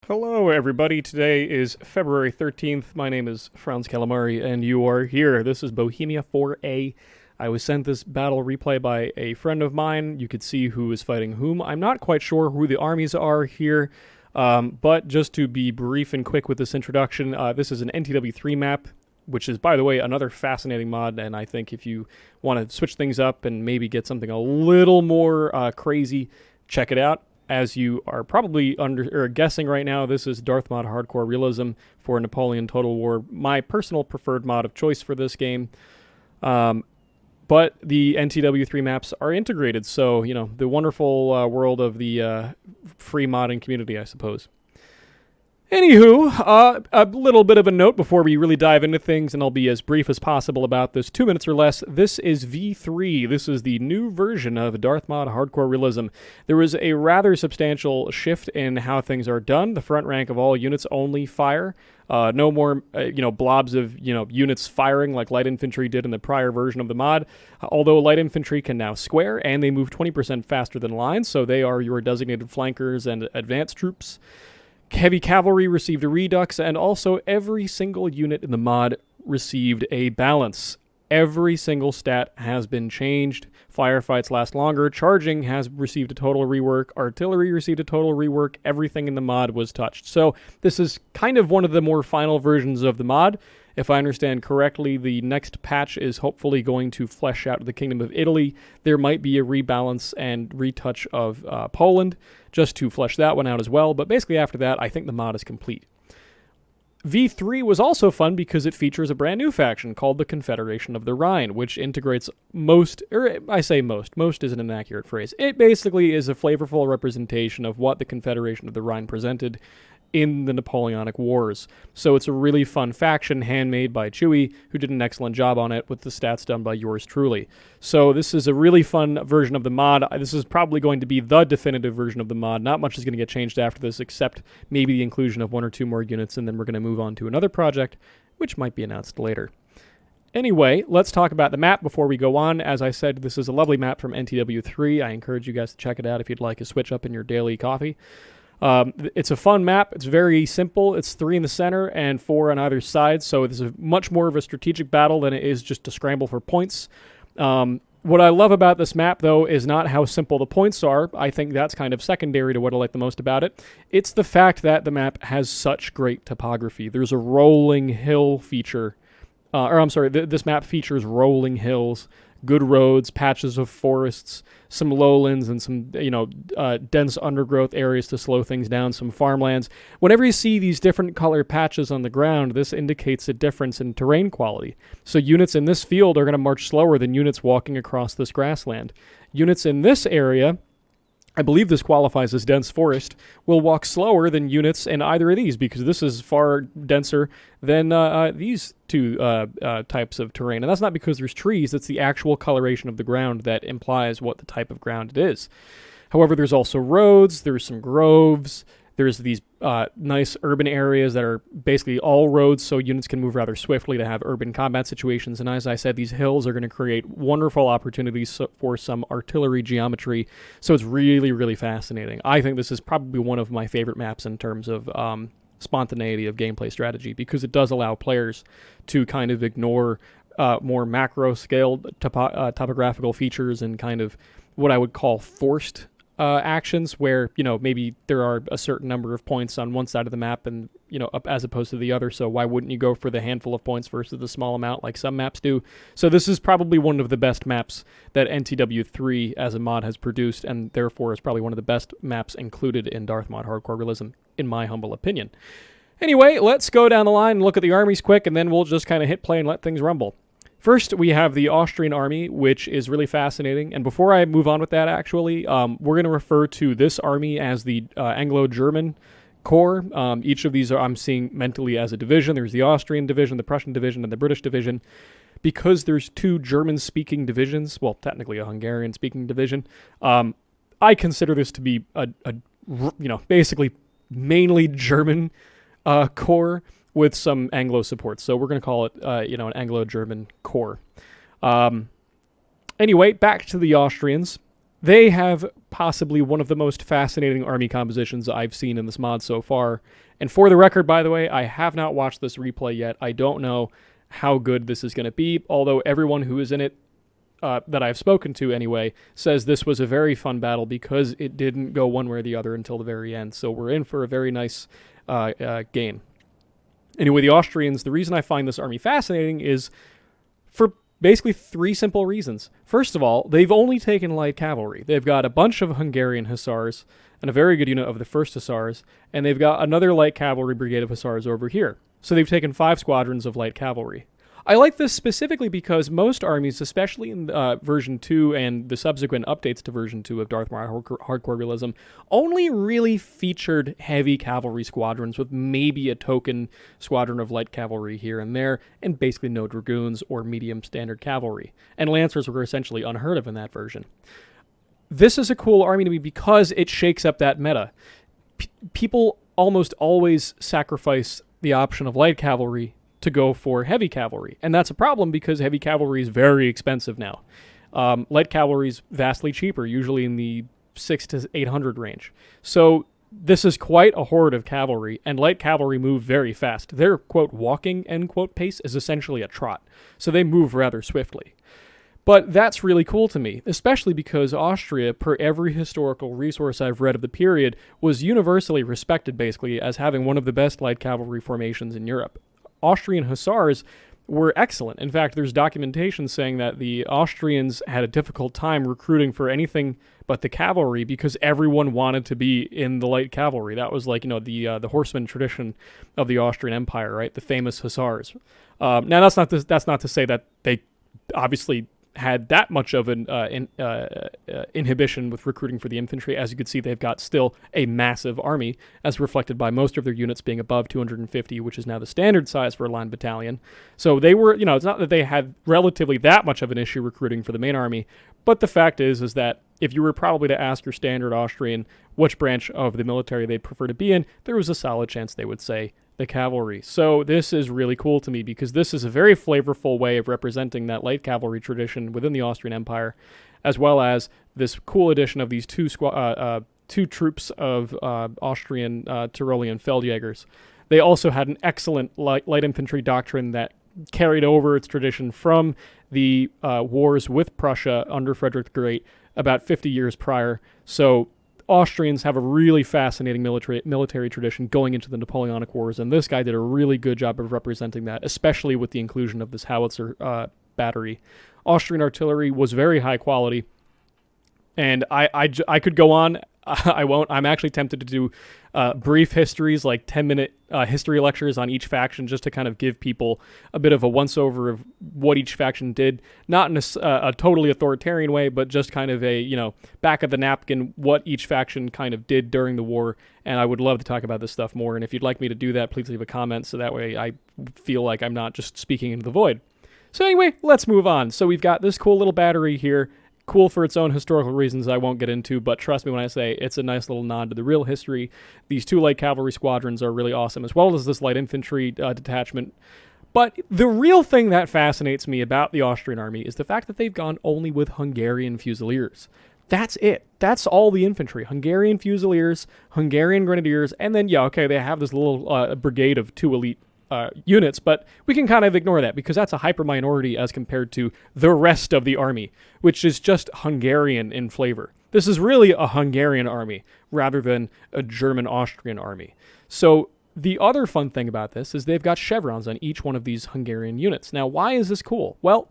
Hello, everybody. Today is February 13th. My name is Franz Calamari, and you are here. This is Bohemia 4A. I was sent this battle replay by a friend of mine. You could see who is fighting whom. I'm not quite sure who the armies are here, but just to be brief and quick with this introduction, this is an NTW 3 map, which is, by the way, another fascinating mod, and I think if you want to switch things up and maybe get something a little more crazy, check it out. As you are probably guessing right now, this is Darth Mod Hardcore Realism for Napoleon Total War, my personal preferred mod of choice for this game. But the NTW 3 maps are integrated, so, you know, the wonderful world of the free modding community, I suppose. Anywho, a little bit of a note before we really dive into things, and I'll be as brief as possible about this, 2 minutes or less. This is V3. This is the new version of Darth Mod Hardcore Realism. There was a rather substantial shift in how things are done. The front rank of all units only fire. No more, blobs of, units firing like light infantry did in the prior version of the mod. Although light infantry can now square, and they move 20% faster than lines, so they are your designated flankers and advanced troops. Heavy cavalry received a redux, and also every single unit in the mod received a balance. Every single stat has been changed. Firefights last longer. Charging has received a total rework. Artillery received a total rework. Everything in the mod was touched. So this is kind of one of the more final versions of the mod. If I understand correctly, the next patch is hopefully going to flesh out the Kingdom of Italy. There might be a rebalance and retouch of Poland, just to flesh that one out as well. But basically after that, I think the mod is complete. V3 was also fun because it features a brand new faction called the Confederation of the Rhine, which integrates most isn't an accurate phrase. It basically is a flavorful representation of what the Confederation of the Rhine presented in the Napoleonic Wars. So it's a really fun faction, handmade by Chewy, who did an excellent job on it, with the stats done by yours truly. So this is a really fun version of the mod. This is probably going to be the definitive version of the mod. Not much is going to get changed after this, except maybe the inclusion of 1 or 2 more units, and then we're going to move on to another project, which might be announced later. Anyway, let's talk about the map before we go on. As I said, this is a lovely map from NTW3. I encourage you guys to check it out if you'd like a switch up in your daily coffee. It's a fun map. It's very simple. It's 3 in the center and 4 on either side, so this is much more of a strategic battle than it is just to scramble for points. What I love about this map, though, is not how simple the points are. I think that's kind of secondary to what I like the most about it. It's the fact that the map has such great topography. There's a rolling hill feature. This map features rolling hills, good roads, patches of forests, some lowlands, and some, dense undergrowth areas to slow things down, some farmlands. Whenever you see these different color patches on the ground, this indicates a difference in terrain quality. So units in this field are going to march slower than units walking across this grassland. Units in this area, I believe this qualifies as dense forest, will walk slower than units in either of these, because this is far denser than these two types of terrain. And that's not because there's trees, it's the actual coloration of the ground that implies what the type of ground it is. However, there's also roads, there's some groves, there's these nice urban areas that are basically all roads, so units can move rather swiftly to have urban combat situations. And as I said, these hills are going to create wonderful opportunities for some artillery geometry, so it's really, really fascinating. I think this is probably one of my favorite maps in terms of spontaneity of gameplay strategy, because it does allow players to kind of ignore more macro-scaled topographical features and kind of what I would call forced actions, where maybe there are a certain number of points on one side of the map and up as opposed to the other, so why wouldn't you go for the handful of points versus the small amount like some maps do? So this is probably one of the best maps that NTW3 as a mod has produced, and therefore is probably one of the best maps included in Darth Mod Hardcore Realism, in my humble opinion. Anyway, let's go down the line and look at the armies quick, and then we'll just kind of hit play and let things rumble. First, we have the Austrian army, which is really fascinating. And before I move on with that, actually, we're going to refer to this army as the Anglo-German Corps. Each of these I'm seeing mentally as a division. There's the Austrian division, the Prussian division, and the British division. Because there's 2 German-speaking divisions, well, technically a Hungarian-speaking division, I consider this to be basically mainly German corps, with some Anglo support. So we're going to call it, an Anglo-German corps. Anyway, back to the Austrians. They have possibly one of the most fascinating army compositions I've seen in this mod so far. And for the record, by the way, I have not watched this replay yet. I don't know how good this is going to be, although everyone who is in it, that I've spoken to anyway, says this was a very fun battle because it didn't go one way or the other until the very end. So we're in for a very nice game. Anyway, the Austrians, the reason I find this army fascinating is for basically three simple reasons. First of all, they've only taken light cavalry. They've got a bunch of Hungarian hussars and a very good unit of the 1st Hussars, and they've got another light cavalry brigade of hussars over here. So they've taken 5 squadrons of light cavalry. I like this specifically because most armies, especially in version 2 and the subsequent updates to version 2 of Darth Maul Hardcore Realism, only really featured heavy cavalry squadrons with maybe a token squadron of light cavalry here and there, and basically no dragoons or medium standard cavalry. And lancers were essentially unheard of in that version. This is a cool army to me because it shakes up that meta. People almost always sacrifice the option of light cavalry to go for heavy cavalry. And that's a problem because heavy cavalry is very expensive now. Light cavalry is vastly cheaper, usually in the 600 to 800 range. So this is quite a horde of cavalry, and light cavalry move very fast. Their, quote, walking, end quote, pace is essentially a trot. So they move rather swiftly. But that's really cool to me, especially because Austria, per every historical resource I've read of the period, was universally respected, basically, as having one of the best light cavalry formations in Europe. Austrian hussars were excellent. In fact, there's documentation saying that the Austrians had a difficult time recruiting for anything but the cavalry because everyone wanted to be in the light cavalry. That was like, the horseman tradition of the Austrian Empire, right? The famous hussars. Now, that's not to say that they obviously had that much of an inhibition with recruiting for the infantry. As you can see, they've got still a massive army, as reflected by most of their units being above 250, which is now the standard size for a line battalion. So they were, it's not that they had relatively that much of an issue recruiting for the main army, but the fact is that if you were probably to ask your standard Austrian which branch of the military they'd prefer to be in, there was a solid chance they would say the cavalry. So this is really cool to me because this is a very flavorful way of representing that light cavalry tradition within the Austrian Empire, as well as this cool addition of these two troops of Austrian Tyrolean Feldjägers. They also had an excellent light infantry doctrine that carried over its tradition from the wars with Prussia under Frederick the Great about 50 years prior. So Austrians have a really fascinating military tradition going into the Napoleonic Wars, and this guy did a really good job of representing that, especially with the inclusion of this howitzer battery. Austrian artillery was very high quality, and I could go on. I won't. I'm actually tempted to do brief histories, like 10-minute history lectures on each faction, just to kind of give people a bit of a once-over of what each faction did. Not in a totally authoritarian way, but just kind of a, back of the napkin, what each faction kind of did during the war. And I would love to talk about this stuff more. And if you'd like me to do that, please leave a comment, so that way I feel like I'm not just speaking into the void. So anyway, let's move on. So we've got this cool little battery here. Cool for its own historical reasons I won't get into, but trust me when I say it's a nice little nod to the real history. These 2 light cavalry squadrons are really awesome, as well as this light infantry detachment. But the real thing that fascinates me about the Austrian army is the fact that they've gone only with Hungarian Fusiliers. That's it. That's all the infantry. Hungarian Fusiliers, Hungarian Grenadiers, and then, they have this little brigade of 2 elite units, but we can kind of ignore that because that's a hyper minority as compared to the rest of the army, which is just Hungarian in flavor. This is really a Hungarian army rather than a German-Austrian army. So the other fun thing about this is they've got chevrons on each one of these Hungarian units. Now, why is this cool? Well,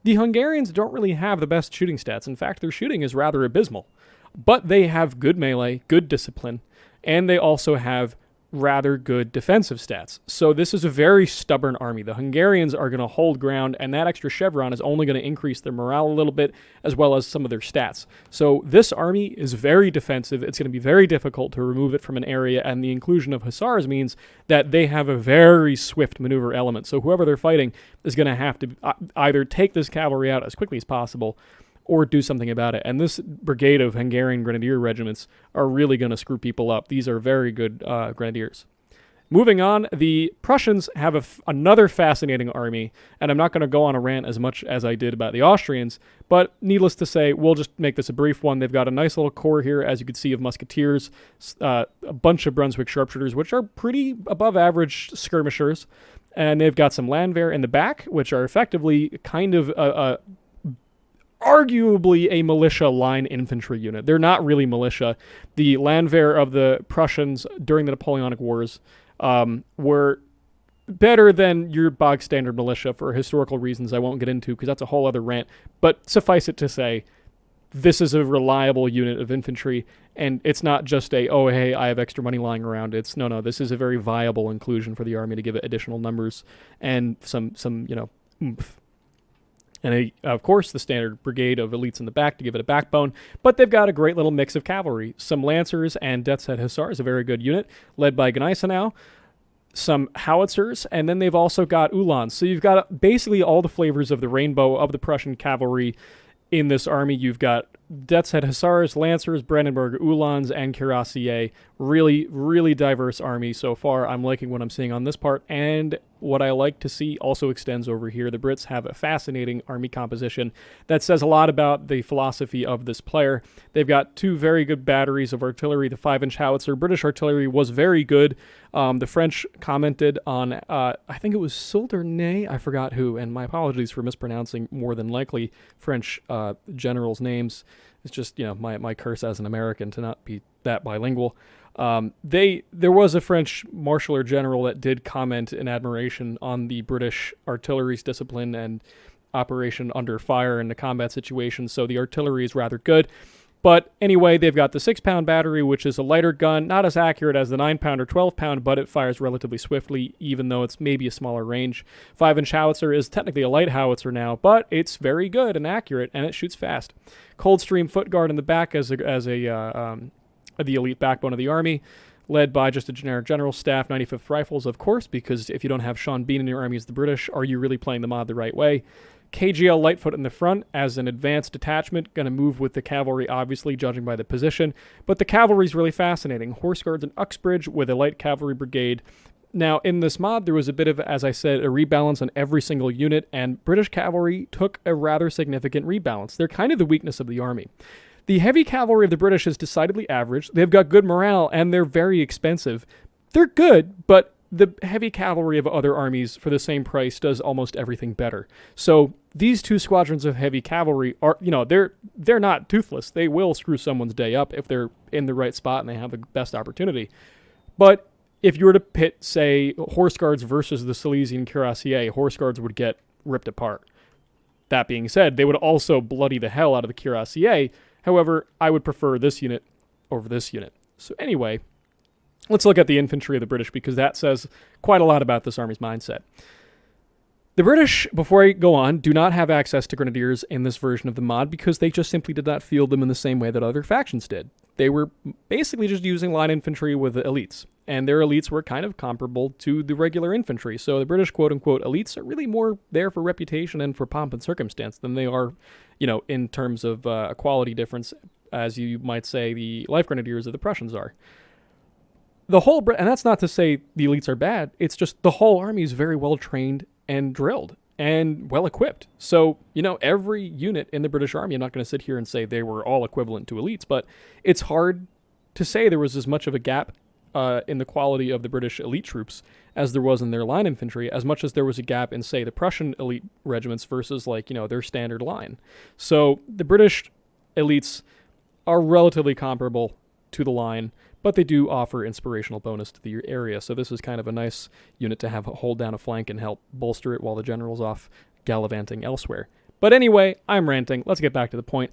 the Hungarians don't really have the best shooting stats. In fact, their shooting is rather abysmal. But they have good melee, good discipline, and they also have rather good defensive stats. So this is a very stubborn army. The Hungarians are going to hold ground, and that extra chevron is only going to increase their morale a little bit, as well as some of their stats. So this army is very defensive. It's going to be very difficult to remove it from an area, and the inclusion of hussars means that they have a very swift maneuver element. So whoever they're fighting is going to have to either take this cavalry out as quickly as possible or do something about it. And this brigade of Hungarian grenadier regiments are really going to screw people up. These are very good grenadiers. Moving on, the Prussians have another fascinating army, and I'm not going to go on a rant as much as I did about the Austrians, but needless to say, we'll just make this a brief one. They've got a nice little corps here, as you can see, of musketeers, a bunch of Brunswick sharpshooters, which are pretty above average skirmishers, and they've got some Landwehr in the back, which are effectively kind of arguably a militia line infantry unit. They're not really militia. The Landwehr of the Prussians during the Napoleonic Wars were better than your bog standard militia for historical reasons I won't get into because that's a whole other rant. But suffice it to say, this is a reliable unit of infantry, and it's not just oh, hey, I have extra money lying around. It's no, this is a very viable inclusion for the army to give it additional numbers and some oomph. And of course, the standard brigade of elites in the back to give it a backbone. But they've got a great little mix of cavalry. Some Lancers and Death's Head Hussars, a very good unit, led by Gneisenau. Some howitzers, and then they've also got Uhlans. So you've got basically all the flavors of the rainbow of the Prussian cavalry in this army. You've got Death's Head Hussars, Lancers, Brandenburg Uhlans, and Cuirassiers. Really, really diverse army so far. I'm liking what I'm seeing on this part, and what I like to see also extends over here. The Brits have a fascinating army composition that says a lot about the philosophy of this player. They've got two very good batteries of artillery. The 5-inch howitzer, British artillery, was very good. The French commented on, I think it was Michel Ney, I forgot who, and my apologies for mispronouncing more than likely French generals' names. It's just, my curse as an American to not be that bilingual. There was a French marshal or general that did comment in admiration on the British artillery's discipline and operation under fire in the combat situation, so the artillery is rather good. But anyway, they've got the 6-pound battery, which is a lighter gun, not as accurate as the 9-pound or 12-pound, but it fires relatively swiftly, even though it's maybe a smaller range. 5-inch howitzer is technically a light howitzer now, but it's very good and accurate, and it shoots fast. Coldstream foot guard in the back as the elite backbone of the army, led by just a generic general staff, 95th Rifles, of course, because if you don't have Sean Bean in your army as the British, are you really playing the mod the right way? KGL Lightfoot in the front as an advanced detachment, going to move with the cavalry, obviously, judging by the position. But the cavalry is really fascinating. Horse Guards and Uxbridge with a light cavalry brigade. Now, in this mod, there was a bit of, as I said, a rebalance on every single unit, and British cavalry took a rather significant rebalance. They're kind of the weakness of the army. The heavy cavalry of the British is decidedly average. They've got good morale, and they're very expensive. They're good, but the heavy cavalry of other armies for the same price does almost everything better. So these two squadrons of heavy cavalry are, they're not toothless. They will screw someone's day up if they're in the right spot and they have the best opportunity. But if you were to pit, say, Horse Guards versus the Silesian Cuirassier, Horse Guards would get ripped apart. That being said, they would also bloody the hell out of the Cuirassier. However, I would prefer this unit over this unit. So anyway, let's look at the infantry of the British because that says quite a lot about this army's mindset. The British, before I go on, do not have access to grenadiers in this version of the mod because they just simply did not field them in the same way that other factions did. They were basically just using line infantry with the elites, and their elites were kind of comparable to the regular infantry. So the British quote-unquote elites are really more there for reputation and for pomp and circumstance than they are, in terms of a quality difference, as you might say the Life Grenadiers of the Prussians are. And that's not to say the elites are bad, it's just the whole army is very well trained and drilled and well equipped. So, every unit in the British Army, I'm not going to sit here and say they were all equivalent to elites, but it's hard to say there was as much of a gap in the quality of the British elite troops as there was in their line infantry, as much as there was a gap in, say, the Prussian elite regiments versus, their standard line. So the British elites are relatively comparable to the line, but they do offer inspirational bonus to the area. So this is kind of a nice unit to have hold down a flank and help bolster it while the general's off gallivanting elsewhere. But anyway, I'm ranting. Let's get back to the point.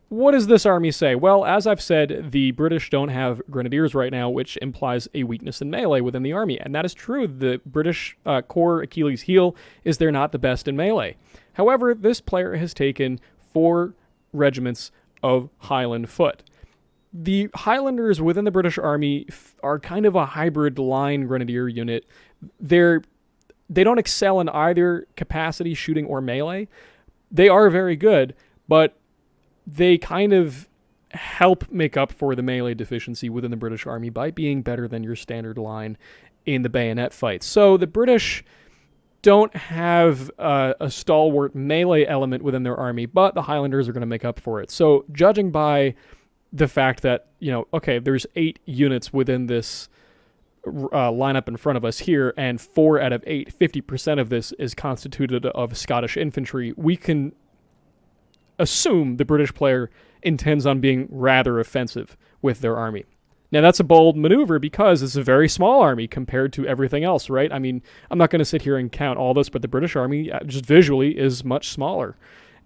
What does this army say? Well, as I've said, the British don't have grenadiers right now, which implies a weakness in melee within the army. And that is true. The British core Achilles heel is they're not the best in melee. However, this player has taken 4 regiments of Highland foot. The Highlanders within the British Army are kind of a hybrid line grenadier unit. They don't excel in either capacity, shooting, or melee. They are very good, but they kind of help make up for the melee deficiency within the British Army by being better than your standard line in the bayonet fight. So the British don't have a stalwart melee element within their army, but the Highlanders are going to make up for it. So judging by the fact that, okay, there's 8 units within this lineup in front of us here, and 4 out of 8, 50% of this is constituted of Scottish infantry, we can assume the British player intends on being rather offensive with their army. Now, that's a bold maneuver because it's a very small army compared to everything else, right? I mean, I'm not going to sit here and count all this, but the British army, just visually, is much smaller.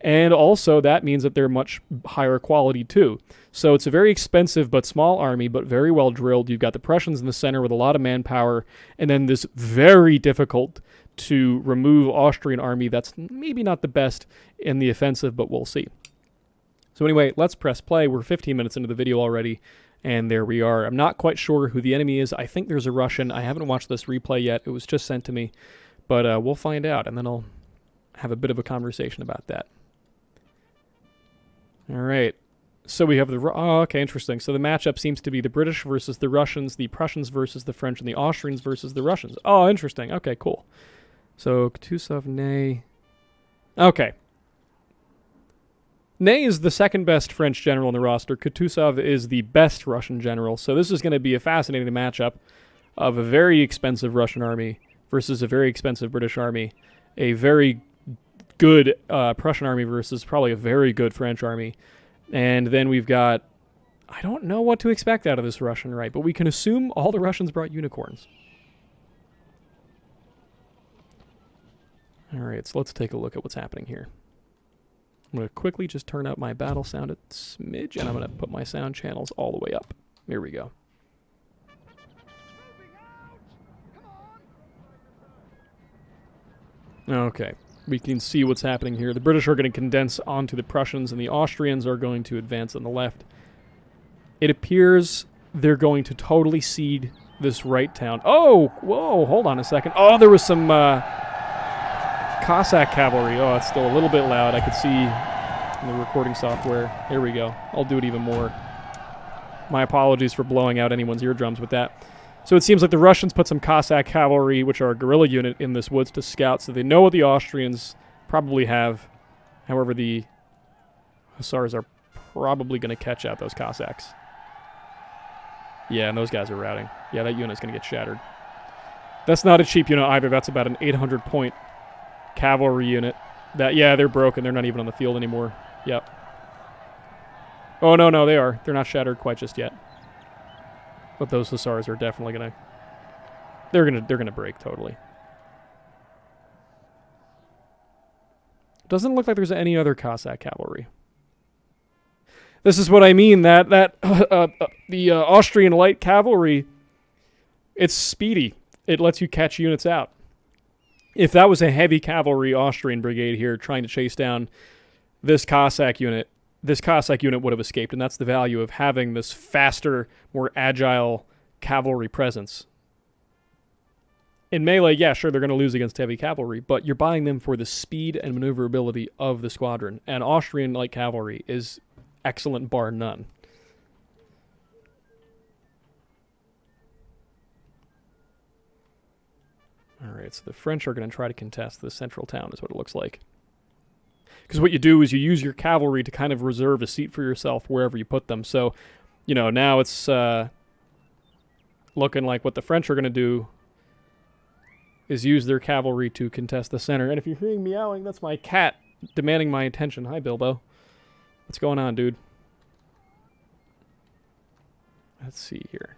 And also, that means that they're much higher quality, too. So it's a very expensive but small army, but very well drilled. You've got the Prussians in the center with a lot of manpower, and then this very difficult to remove Austrian army that's maybe not the best in the offensive, but we'll see. So anyway, let's press play. We're 15 minutes into the video already. And there we are. I'm not quite sure who the enemy is. I think there's a Russian. I haven't watched this replay yet. It was just sent to me. But we'll find out, and then I'll have a bit of a conversation about that. All right. So we have the... Oh, okay, interesting. So the matchup seems to be the British versus the Russians, the Prussians versus the French, and the Austrians versus the Russians. Oh, interesting. Okay, cool. So Kutuzov, Ney... Okay. Ney is the second best French general in the roster. Kutuzov is the best Russian general. So this is going to be a fascinating matchup of a very expensive Russian army versus a very expensive British army. A very good Prussian army versus probably a very good French army. And then we've got... I don't know what to expect out of this Russian right, but we can assume all the Russians brought unicorns. All right, so let's take a look at what's happening here. I'm going to quickly just turn up my battle sound a smidge, and I'm going to put my sound channels all the way up. Here we go. Okay, we can see what's happening here. The British are going to condense onto the Prussians, and the Austrians are going to advance on the left. It appears they're going to totally cede this right town. Oh, whoa, hold on a second. Oh, there was some... Cossack cavalry. Oh, it's still a little bit loud. I could see in the recording software. Here we go. I'll do it even more. My apologies for blowing out anyone's eardrums with that. So it seems like the Russians put some Cossack cavalry, which are a guerrilla unit, in this woods to scout, so they know what the Austrians probably have. However, the Hussars are probably going to catch out those Cossacks. Yeah, and those guys are routing. Yeah, that unit's going to get shattered. That's not a cheap unit either. That's about an 800-point cavalry unit. Yeah, they're broken. They're not even on the field anymore. Yep. Oh, no, they are. They're not shattered quite just yet. But those Hussars are definitely going to... They're going to break totally. Doesn't look like there's any other Cossack cavalry. This is what I mean, that the Austrian light cavalry, it's speedy. It lets you catch units out. If that was a heavy cavalry Austrian brigade here trying to chase down this Cossack unit would have escaped, and that's the value of having this faster, more agile cavalry presence. In melee, yeah, sure, they're going to lose against heavy cavalry, but you're buying them for the speed and maneuverability of the squadron, and Austrian light cavalry is excellent bar none. Alright, so the French are going to try to contest the central town, is what it looks like. Because what you do is you use your cavalry to kind of reserve a seat for yourself wherever you put them. So, now it's looking like what the French are going to do is use their cavalry to contest the center. And if you're hearing meowing, that's my cat demanding my attention. Hi, Bilbo. What's going on, dude? Let's see here.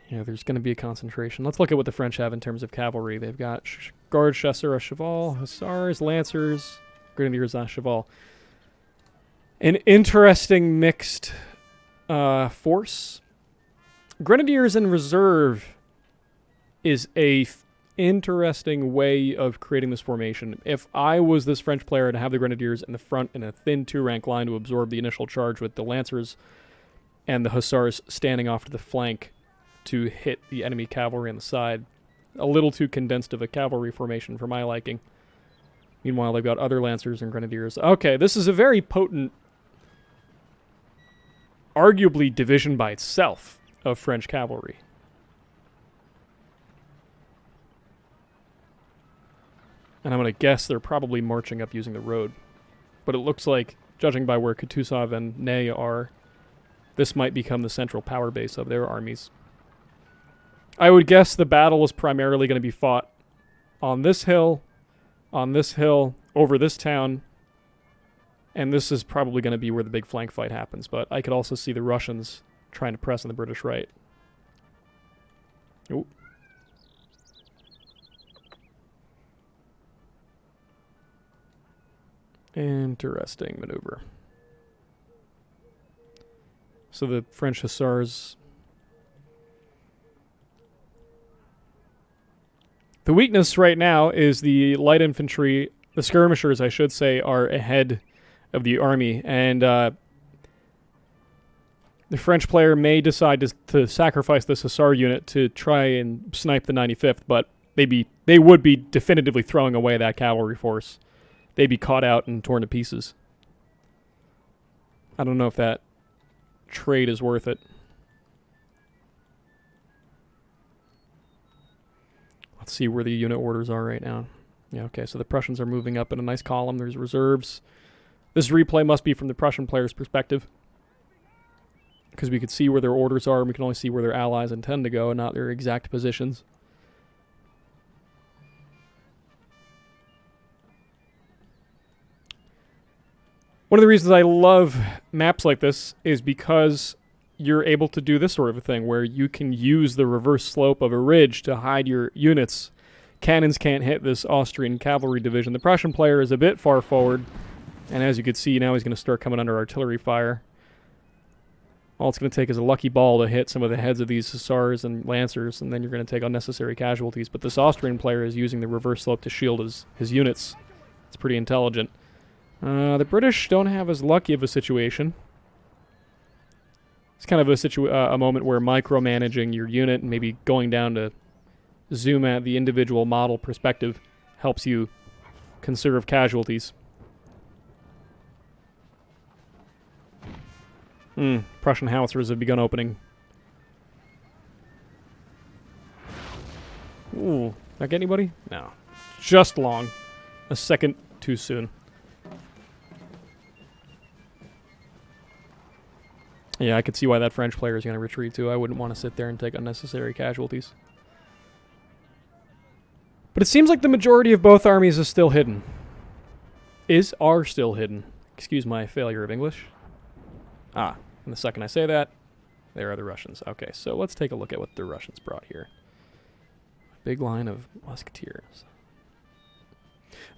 Yeah, there's going to be a concentration. Let's look at what the French have in terms of cavalry. They've got Guards, Chasseurs, Cheval, Hussars, Lancers, Grenadiers, Cheval. An interesting mixed force. Grenadiers in reserve is a interesting way of creating this formation. If I was this French player to have the Grenadiers in the front in a thin 2-rank line to absorb the initial charge with the Lancers and the Hussars standing off to the flank to hit the enemy cavalry on the side. A little too condensed of a cavalry formation for my liking. Meanwhile, they've got other Lancers and Grenadiers. Okay, this is a very potent, arguably division by itself. of French cavalry. And I'm going to guess they're probably marching up using the road. But it looks like, judging by where Kutuzov and Ney are, this might become the central power base of their armies. I would guess the battle is primarily going to be fought on this hill, over this town, and this is probably going to be where the big flank fight happens. But I could also see the Russians trying to press on the British right. Ooh. Interesting maneuver. So the French hussars... The weakness right now is the light infantry, the skirmishers, I should say, are ahead of the army. And the French player may decide to sacrifice this hussar unit to try and snipe the 95th, but they would be definitively throwing away that cavalry force. They'd be caught out and torn to pieces. I don't know if that trade is worth it. Let's see where the unit orders are right now. Yeah, okay, so the Prussians are moving up in a nice column. There's reserves. This replay must be from the Prussian player's perspective, because we could see where their orders are, and we can only see where their allies intend to go, and not their exact positions. One of the reasons I love maps like this is because you're able to do this sort of a thing where you can use the reverse slope of a ridge to hide your units. Cannons can't hit this Austrian cavalry division. The Prussian player is a bit far forward, and as you can see, now he's going to start coming under artillery fire. All it's going to take is a lucky ball to hit some of the heads of these hussars and lancers, and then you're going to take unnecessary casualties. But this Austrian player is using the reverse slope to shield his units. It's pretty intelligent. The British don't have as lucky of a situation. It's kind of a moment where micromanaging your unit and maybe going down to zoom at the individual model perspective helps you conserve casualties. Prussian howitzers have begun opening. Ooh, not get anybody? No. Just long. A second too soon. Yeah, I could see why that French player is going to retreat too. I wouldn't want to sit there and take unnecessary casualties. But it seems like the majority of both armies is still hidden. Are still hidden. Excuse my failure of English. And the second I say that, there are the Russians. Okay, so let's take a look at what the Russians brought here. Big line of musketeers.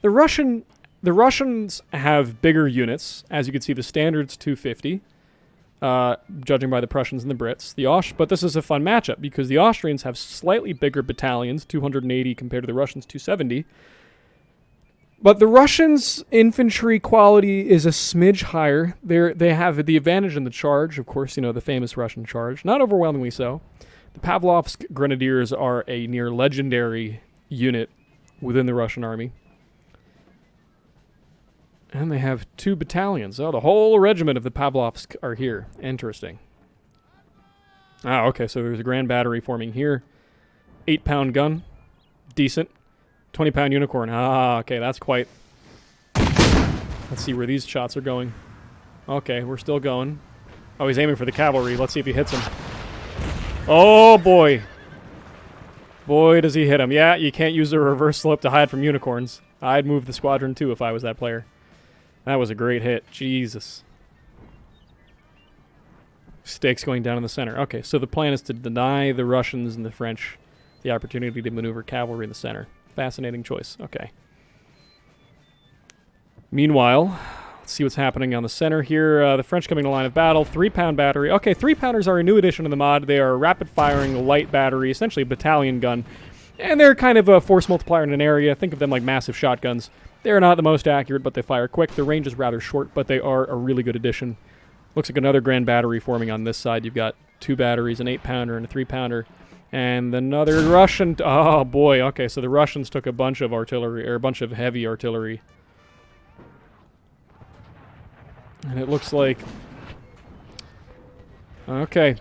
The Russians have bigger units. As you can see, the standard's 250. Judging by the Prussians and the Brits. But this is a fun matchup because the Austrians have slightly bigger battalions, 280 compared to the Russians' 270. But the Russians' infantry quality is a smidge higher. They have the advantage in the charge, of course, the famous Russian charge. Not overwhelmingly so. The Pavlovsk Grenadiers are a near legendary unit within the Russian army. And they have 2 battalions. Oh, the whole regiment of the Pavlovsk are here. Interesting. Okay, so there's a grand battery forming here. 8-pound gun. Decent. 20-pound unicorn. Okay, that's quite... Let's see where these shots are going. Okay, we're still going. Oh, he's aiming for the cavalry. Let's see if he hits him. Oh, boy. Boy, does he hit him. Yeah, you can't use the reverse slope to hide from unicorns. I'd move the squadron, too, if I was that player. That was a great hit. Jesus. Stakes going down in the center. Okay, so the plan is to deny the Russians and the French the opportunity to maneuver cavalry in the center. Fascinating choice. Okay. Meanwhile, let's see what's happening on the center here. The French coming to line of battle. 3-pound battery. Okay, 3-pounders are a new addition to the mod. They are a rapid-firing light battery, essentially a battalion gun. And they're kind of a force multiplier in an area. Think of them like massive shotguns. They're not the most accurate, but they fire quick. The range is rather short, but they are a really good addition. Looks like another grand battery forming on this side. You've got 2 batteries, an 8-pounder and a 3-pounder. And another Russian... Oh, boy. Okay, so the Russians took a bunch of artillery, or a bunch of heavy artillery. And it looks like... Okay.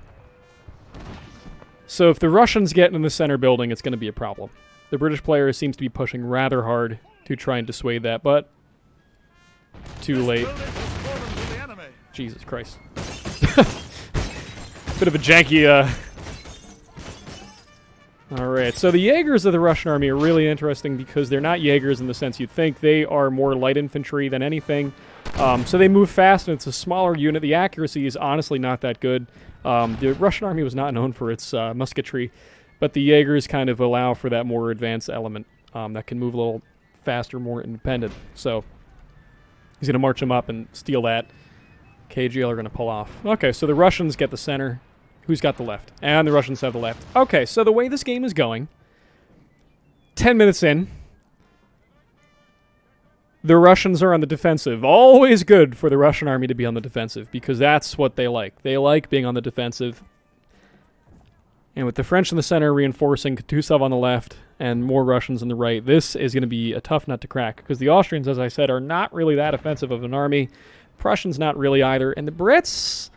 So if the Russians get in the center building, it's going to be a problem. The British player seems to be pushing rather hard to try and dissuade that, but too late. Jesus Christ. Bit of a janky, Alright, so the Jaegers of the Russian army are really interesting because they're not Jaegers in the sense you'd think. They are more light infantry than anything. So they move fast, and it's a smaller unit. The accuracy is honestly not that good. The Russian army was not known for its musketry, but the Jaegers kind of allow for that more advanced element that can move a little faster, more independent. So he's going to march them up and steal that. KGL are going to pull off. Okay, so the Russians get the center. Who's got the left? And the Russians have the left. Okay, so the way this game is going, 10 minutes in, the Russians are on the defensive. Always good for the Russian army to be on the defensive, because that's what they like. They like being on the defensive. And with the French in the center reinforcing, Kutuzov on the left, and more Russians on the right, this is going to be a tough nut to crack, because the Austrians, as I said, are not really that offensive of an army. Prussians not really either. And the Brits,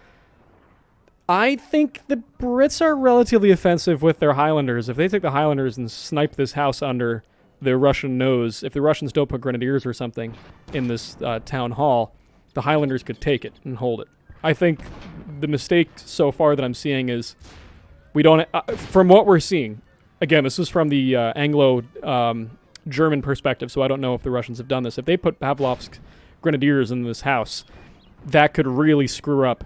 I think the Brits are relatively offensive with their Highlanders. If they take the Highlanders and snipe this house under the Russian nose, if the Russians don't put grenadiers or something in this town hall, the Highlanders could take it and hold it. I think the mistake so far that I'm seeing is we don't, from what we're seeing, again, this is from the Anglo-German perspective, so I don't know if the Russians have done this. If they put Pavlovsk grenadiers in this house, that could really screw up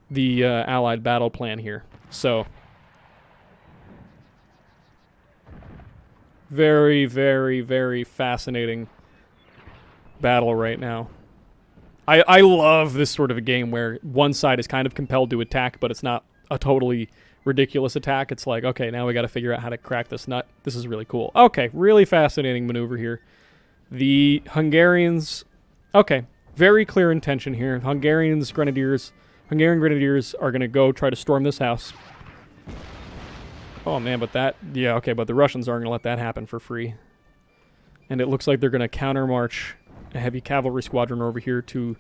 the Allied battle plan here. So very, very, very fascinating battle right now. I love this sort of a game where one side is kind of compelled to attack, but it's not a totally ridiculous attack. It's like, okay, now we got to figure out how to crack this nut. This is really cool. Okay, really fascinating maneuver here. The Hungarians, okay, very clear intention here. Hungarian grenadiers are going to go try to storm this house. Oh, man, but that, yeah, okay, but the Russians aren't going to let that happen for free. And it looks like they're going to counter-march a heavy cavalry squadron over here to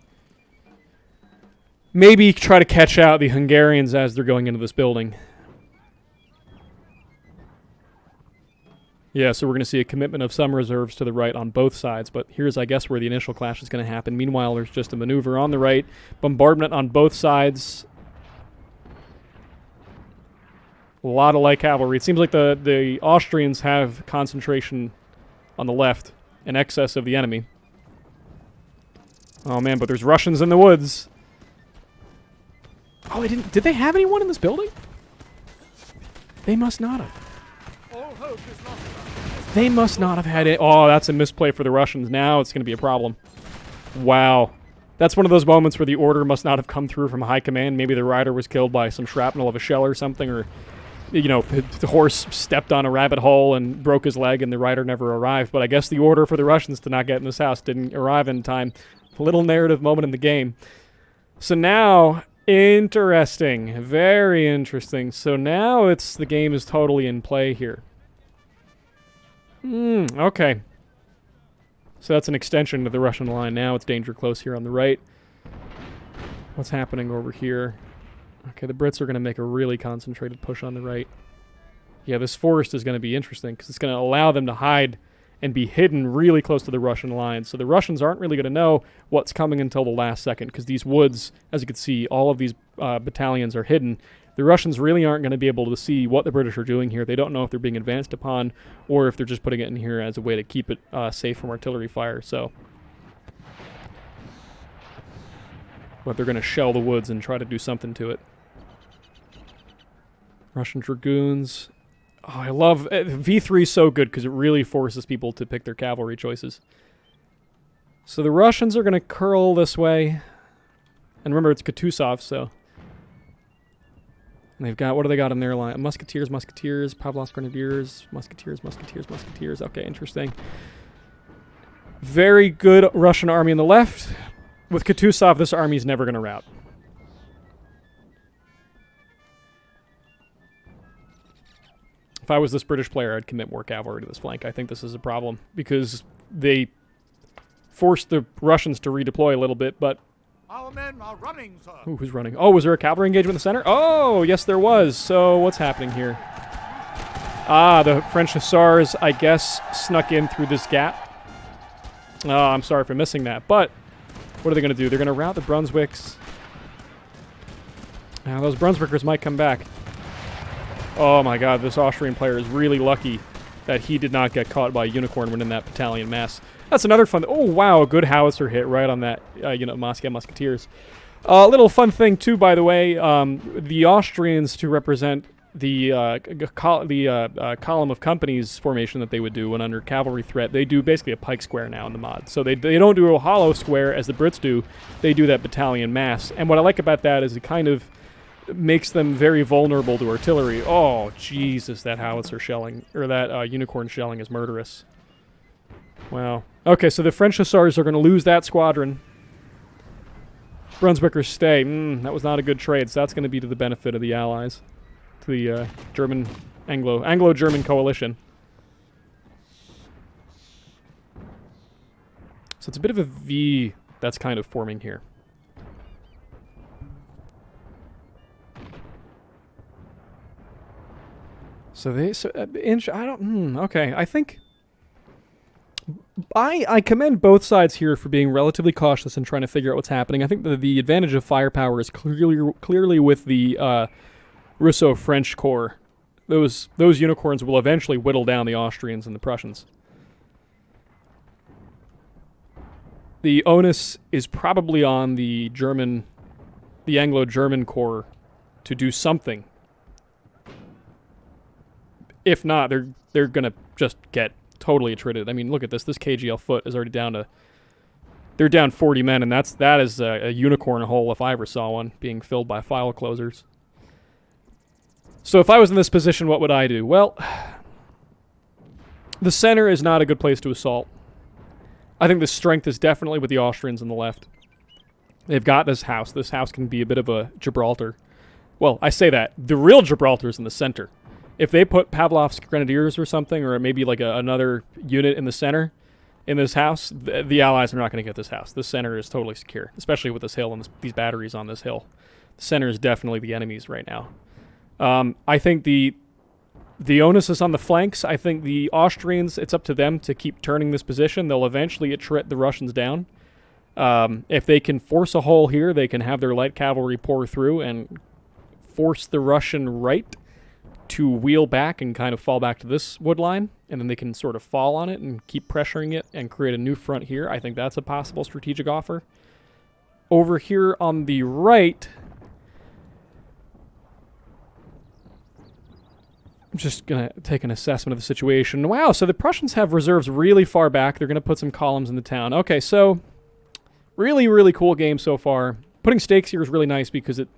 maybe try to catch out the Hungarians as they're going into this building. Yeah, so we're going to see a commitment of some reserves to the right on both sides, but here's, I guess, where the initial clash is going to happen. Meanwhile, there's just a maneuver on the right, bombardment on both sides. A lot of light cavalry. It seems like the Austrians have concentration on the left in excess of the enemy. Oh, man, but there's Russians in the woods. Oh, did they have anyone in this building? They must not have. They must not have had it. Oh, that's a misplay for the Russians. Now it's going to be a problem. Wow. That's one of those moments where the order must not have come through from high command. Maybe the rider was killed by some shrapnel of a shell or something, or, you know, the horse stepped on a rabbit hole and broke his leg and the rider never arrived. But I guess the order for the Russians to not get in this house didn't arrive in time. A little narrative moment in the game. So now, interesting. Very interesting. So now the game is totally in play here. Okay. So that's an extension to the Russian line. Now it's danger close here on the right. What's happening over here? Okay, the Brits are going to make a really concentrated push on the right. Yeah, this forest is going to be interesting because it's going to allow them to hide and be hidden really close to the Russian line. So the Russians aren't really going to know what's coming until the last second because these woods, as you can see, all of these battalions are hidden. The Russians really aren't going to be able to see what the British are doing here. They don't know if they're being advanced upon or if they're just putting it in here as a way to keep it safe from artillery fire. So, but they're going to shell the woods and try to do something to it. Russian Dragoons. Oh, I love V3 is so good because it really forces people to pick their cavalry choices. So the Russians are going to curl this way. And remember, it's Kutuzov, so... And they've got, what do they got in their line? Musketeers, Pavlovsk Grenadiers, Musketeers. Okay, interesting. Very good Russian army on the left. With Kutuzov, this army's never going to rout. If I was this British player, I'd commit more cavalry to this flank. I think this is a problem because they forced the Russians to redeploy a little bit, but... Our men are running, sir. Ooh, who's running? Oh, was there a cavalry engagement in the center? Oh, yes, there was. So what's happening here? Ah, the French hussars, I guess, snuck in through this gap. Oh, I'm sorry for missing that, but what are they going to do? They're going to rout the Brunswicks. Now, those Brunswickers might come back. Oh my god, this Austrian player is really lucky that he did not get caught by a unicorn when in that battalion mass. That's another fun... Oh, wow, a good howitzer hit right on that, Moscow Musketeers. A little fun thing, too, by the way. The Austrians, to represent the column of companies formation that they would do when under cavalry threat, they do basically a pike square now in the mod. So they don't do a hollow square as the Brits do. They do that battalion mass. And what I like about that is it kind of makes them very vulnerable to artillery. Oh, Jesus, that howitzer shelling, or that unicorn shelling is murderous. Wow. Okay, so the French hussars are going to lose that squadron. Brunswickers stay. That was not a good trade, so that's going to be to the benefit of the Allies. To the German, Anglo-German coalition. So it's a bit of a V that's kind of forming here. So okay, I think I commend both sides here for being relatively cautious and trying to figure out what's happening. I think the advantage of firepower is clearly with the Russo-French Corps. Those unicorns will eventually whittle down the Austrians and the Prussians. The onus is probably on the Anglo-German Corps to do something. If not, they're gonna just get totally attrited. I mean, look at this. This KGL foot is already down to... They're down 40 men, and that is a unicorn hole if I ever saw one, being filled by file closers. So if I was in this position, what would I do? Well, the center is not a good place to assault. I think the strength is definitely with the Austrians on the left. They've got this house. This house can be a bit of a Gibraltar. Well, I say that. The real Gibraltar is in the center. If they put Pavlov's Grenadiers or something, or maybe like another unit in the center in this house, the Allies are not going to get this house. This center is totally secure, especially with this hill and these batteries on this hill. The center is definitely the enemies right now. I think the onus is on the flanks. I think the Austrians, it's up to them to keep turning this position. They'll eventually attrit the Russians down. If they can force a hole here, they can have their light cavalry pour through and force the Russian right to wheel back and kind of fall back to this wood line, and then they can sort of fall on it and keep pressuring it and create a new front here. I think that's a possible strategic offer. Over here on the right, I'm just going to take an assessment of the situation. Wow, so the Prussians have reserves really far back. They're going to put some columns in the town. Okay, so really, really cool game so far. Putting stakes here is really nice because it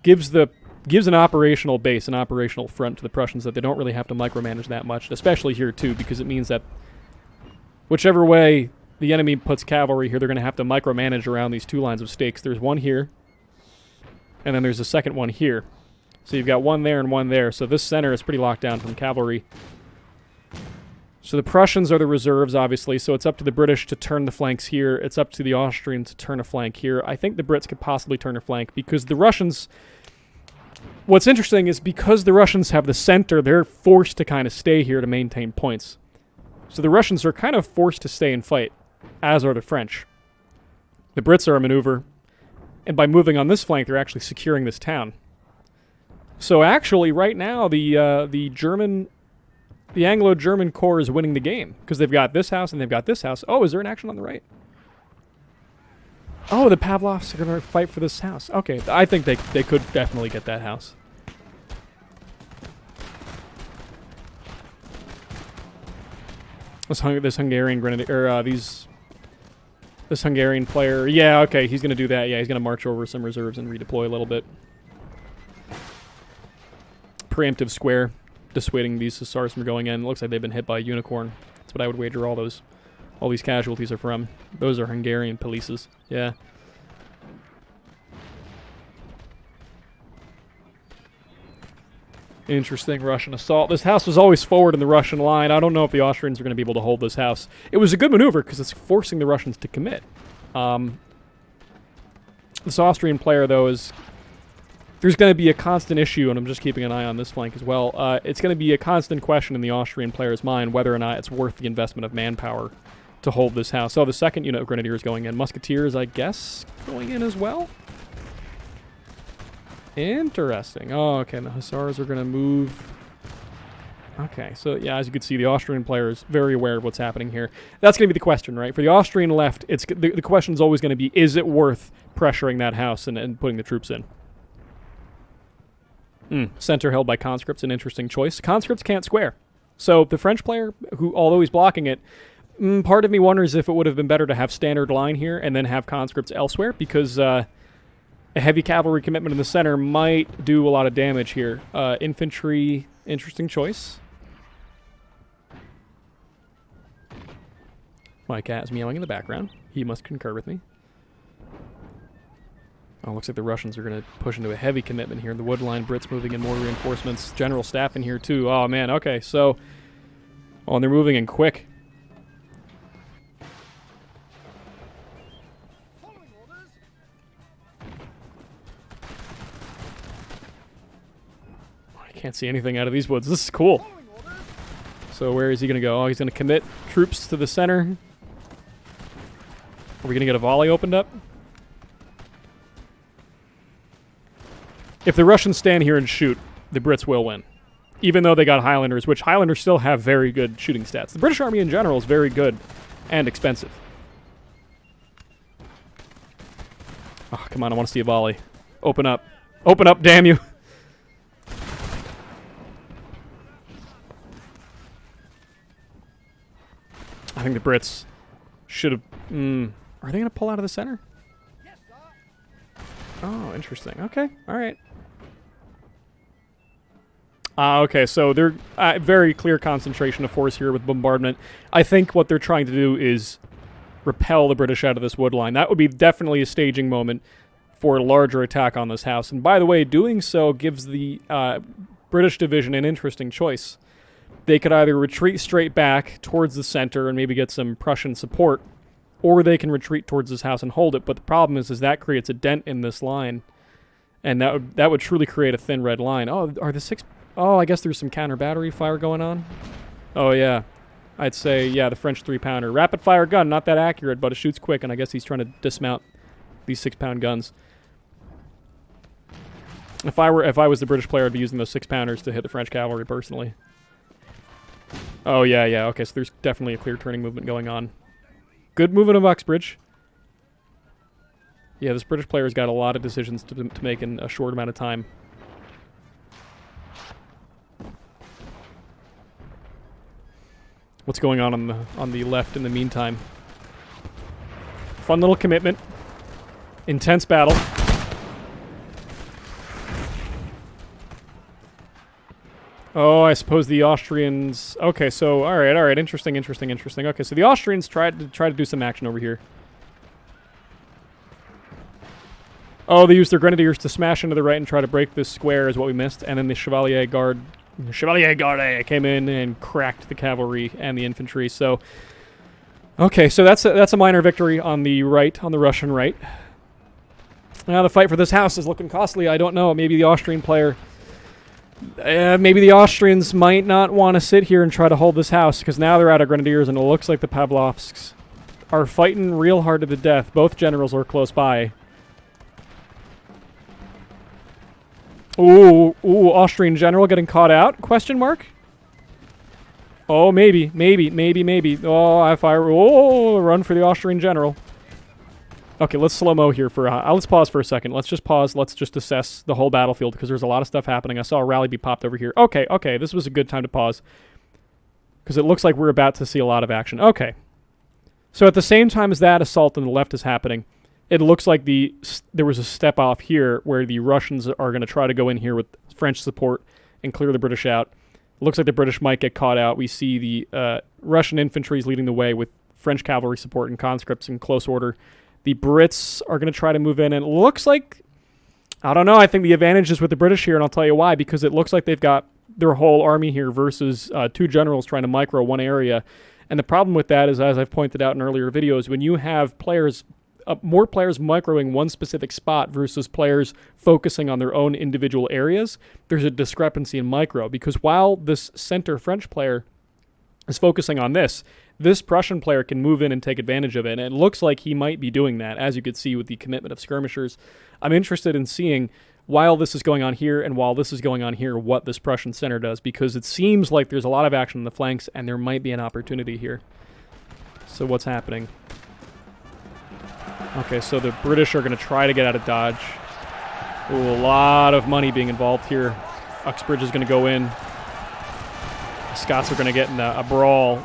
gives an operational base, an operational front to the Prussians that they don't really have to micromanage that much, especially here too, because it means that whichever way the enemy puts cavalry here, they're going to have to micromanage around these two lines of stakes. There's one here, and then there's a second one here. So you've got one there and one there, so this center is pretty locked down from cavalry. So the Prussians are the reserves, obviously, so it's up to the British to turn the flanks here. It's up to the Austrians to turn a flank here. I think the Brits could possibly turn a flank because the Russians... What's interesting is because the Russians have the center, they're forced to kind of stay here to maintain points. So the Russians are kind of forced to stay and fight, as are the French. The Brits are a maneuver, and by moving on this flank, they're actually securing this town. So actually, right now, the Anglo-German Corps is winning the game, because they've got this house and they've got this house. Oh, is there an action on the right? Oh, the Pavlovs are going to fight for this house. Okay, I think they could definitely get that house. This Hungarian grenadier, or this Hungarian player. Yeah, okay, he's going to do that. Yeah, he's going to march over some reserves and redeploy a little bit. Preemptive square, dissuading these hussars from going in. Looks like they've been hit by a unicorn. That's what I would wager all these casualties are from. Those are Hungarian polices. Yeah. Interesting Russian assault. This house was always forward in the Russian line. I don't know if the Austrians are going to be able to hold this house. It was a good maneuver because it's forcing the Russians to commit. This Austrian player, though, is there's going to be a constant issue, and I'm just keeping an eye on this flank as well. It's going to be a constant question in the Austrian player's mind whether or not it's worth the investment of manpower to hold this house. Oh, the second unit of grenadiers going in. Musketeers, I guess, going in as well? Interesting. Oh, okay, the hussars are going to move. Okay, so yeah, as you can see, the Austrian player is very aware of what's happening here. That's going to be the question, right? For the Austrian left, the question is always going to be, is it worth pressuring that house and putting the troops in? Center held by conscripts, an interesting choice. Conscripts can't square. So the French player, who although he's blocking it, part of me wonders if it would have been better to have standard line here and then have conscripts elsewhere, because a heavy cavalry commitment in the center might do a lot of damage here. Infantry, interesting choice. My cat is meowing in the background. He must concur with me. Oh, looks like the Russians are going to push into a heavy commitment here. The wood line, Brits moving in more reinforcements. General staff in here too. Oh, man. Okay, so... Oh, and they're moving in quick. I can't see anything out of these woods. This is cool. So where is he going to go? Oh, he's going to commit troops to the center. Are we going to get a volley opened up? If the Russians stand here and shoot, the Brits will win. Even though they got Highlanders, which Highlanders still have very good shooting stats. The British Army in general is very good and expensive. Oh, come on, I want to see a volley. Open up. Open up, damn you. I think the Brits should have... are they going to pull out of the center? Oh, interesting. Okay, all right. Okay, so they're very clear concentration of force here with bombardment. I think what they're trying to do is repel the British out of this wood line. That would be definitely a staging moment for a larger attack on this house. And by the way, doing so gives the British division an interesting choice. They could either retreat straight back towards the center and maybe get some Prussian support, or they can retreat towards this house and hold it. But the problem is that creates a dent in this line, and that would truly create a thin red line. Oh, are the six... Oh, I guess there's some counter-battery fire going on. Oh, yeah. I'd say, yeah, the French 3-pounder. Rapid-fire gun, not that accurate, but it shoots quick, and I guess he's trying to dismount these 6-pound guns. If I was the British player, I'd be using those 6-pounders to hit the French cavalry, personally. Oh, yeah, okay, so there's definitely a clear turning movement going on. Good movement of Uxbridge. Yeah, this British player's got a lot of decisions to make in a short amount of time. What's going on the left in the meantime? Fun little commitment. Intense battle. Oh, I suppose the Austrians... Okay, so, alright, interesting. Okay, so the Austrians tried to do some action over here. Oh, they used their grenadiers to smash into the right and try to break this square is what we missed, and then the Chevalier Guard came in and cracked the cavalry and the infantry, so... Okay, so that's a minor victory on the right, on the Russian right. Now the fight for this house is looking costly. I don't know, maybe the Austrian player... maybe the Austrians might not want to sit here and try to hold this house, because now they're out of grenadiers, and it looks like the Pavlovsks are fighting real hard to the death. Both generals are close by. Ooh, Austrian general getting caught out? Question mark? Oh, maybe. Oh, I fire. Oh, run for the Austrian general. Okay, let's slow-mo here for... let's pause for a second. Let's just pause. Let's just assess the whole battlefield, because there's a lot of stuff happening. I saw a rally be popped over here. Okay, this was a good time to pause, because it looks like we're about to see a lot of action. Okay. So at the same time as that assault on the left is happening, it looks like there was a step off here where the Russians are going to try to go in here with French support and clear the British out. It looks like the British might get caught out. We see the Russian infantry is leading the way with French cavalry support and conscripts in close order. The Brits are going to try to move in, and it looks like... I don't know, I think the advantage is with the British here, and I'll tell you why, because it looks like they've got their whole army here versus two generals trying to micro one area. And the problem with that is, as I've pointed out in earlier videos, when you have players more players microing one specific spot versus players focusing on their own individual areas, there's a discrepancy in micro. Because while this center French player is focusing on this Prussian player can move in and take advantage of it. And it looks like he might be doing that, as you could see with the commitment of skirmishers. I'm interested in seeing, while this is going on here and while this is going on here, what this Prussian center does, because it seems like there's a lot of action on the flanks and there might be an opportunity here. So what's happening? Okay, so the British are going to try to get out of dodge. Ooh, a lot of money being involved here. Uxbridge is going to go in. The Scots are going to get in a brawl.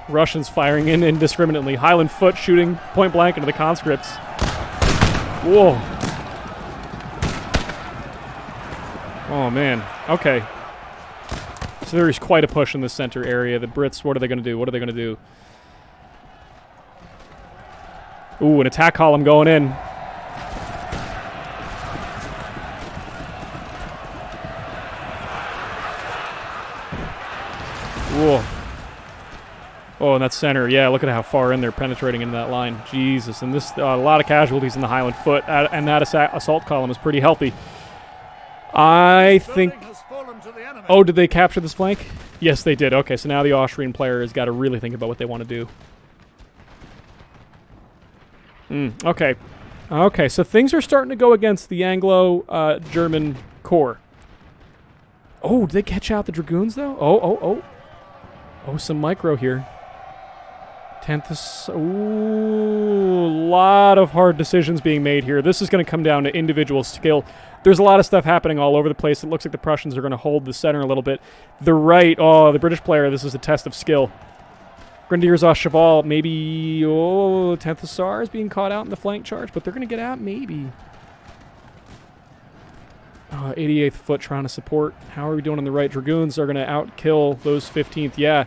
Russians firing in indiscriminately. Highland Foot shooting point blank into the conscripts. Whoa. Oh, man. Okay. So there is quite a push in the center area. The Brits, what are they going to do? What are they going to do? Ooh, an attack column going in. Whoa. Oh, and that center. Yeah, look at how far in they're penetrating into that line. Jesus. And this, a lot of casualties in the Highland Foot. And that assault column is pretty healthy. I think... Oh, did they capture this flank? Yes, they did. Okay, so now the Austrian player has got to really think about what they want to do. Okay. Okay, so things are starting to go against the Anglo-German corps. Oh, did they catch out the Dragoons, though? Oh, some micro here. 10th. Ooh, a lot of hard decisions being made here. This is going to come down to individual skill. There's a lot of stuff happening all over the place. It looks like the Prussians are going to hold the center a little bit. The right, oh, the British player, this is a test of skill. Grenadiers au Cheval, maybe, 10th Hussars being caught out in the flank charge, but they're going to get out, maybe. 88th Foot trying to support. How are we doing on the right? Dragoons are going to outkill those 15th. Yeah.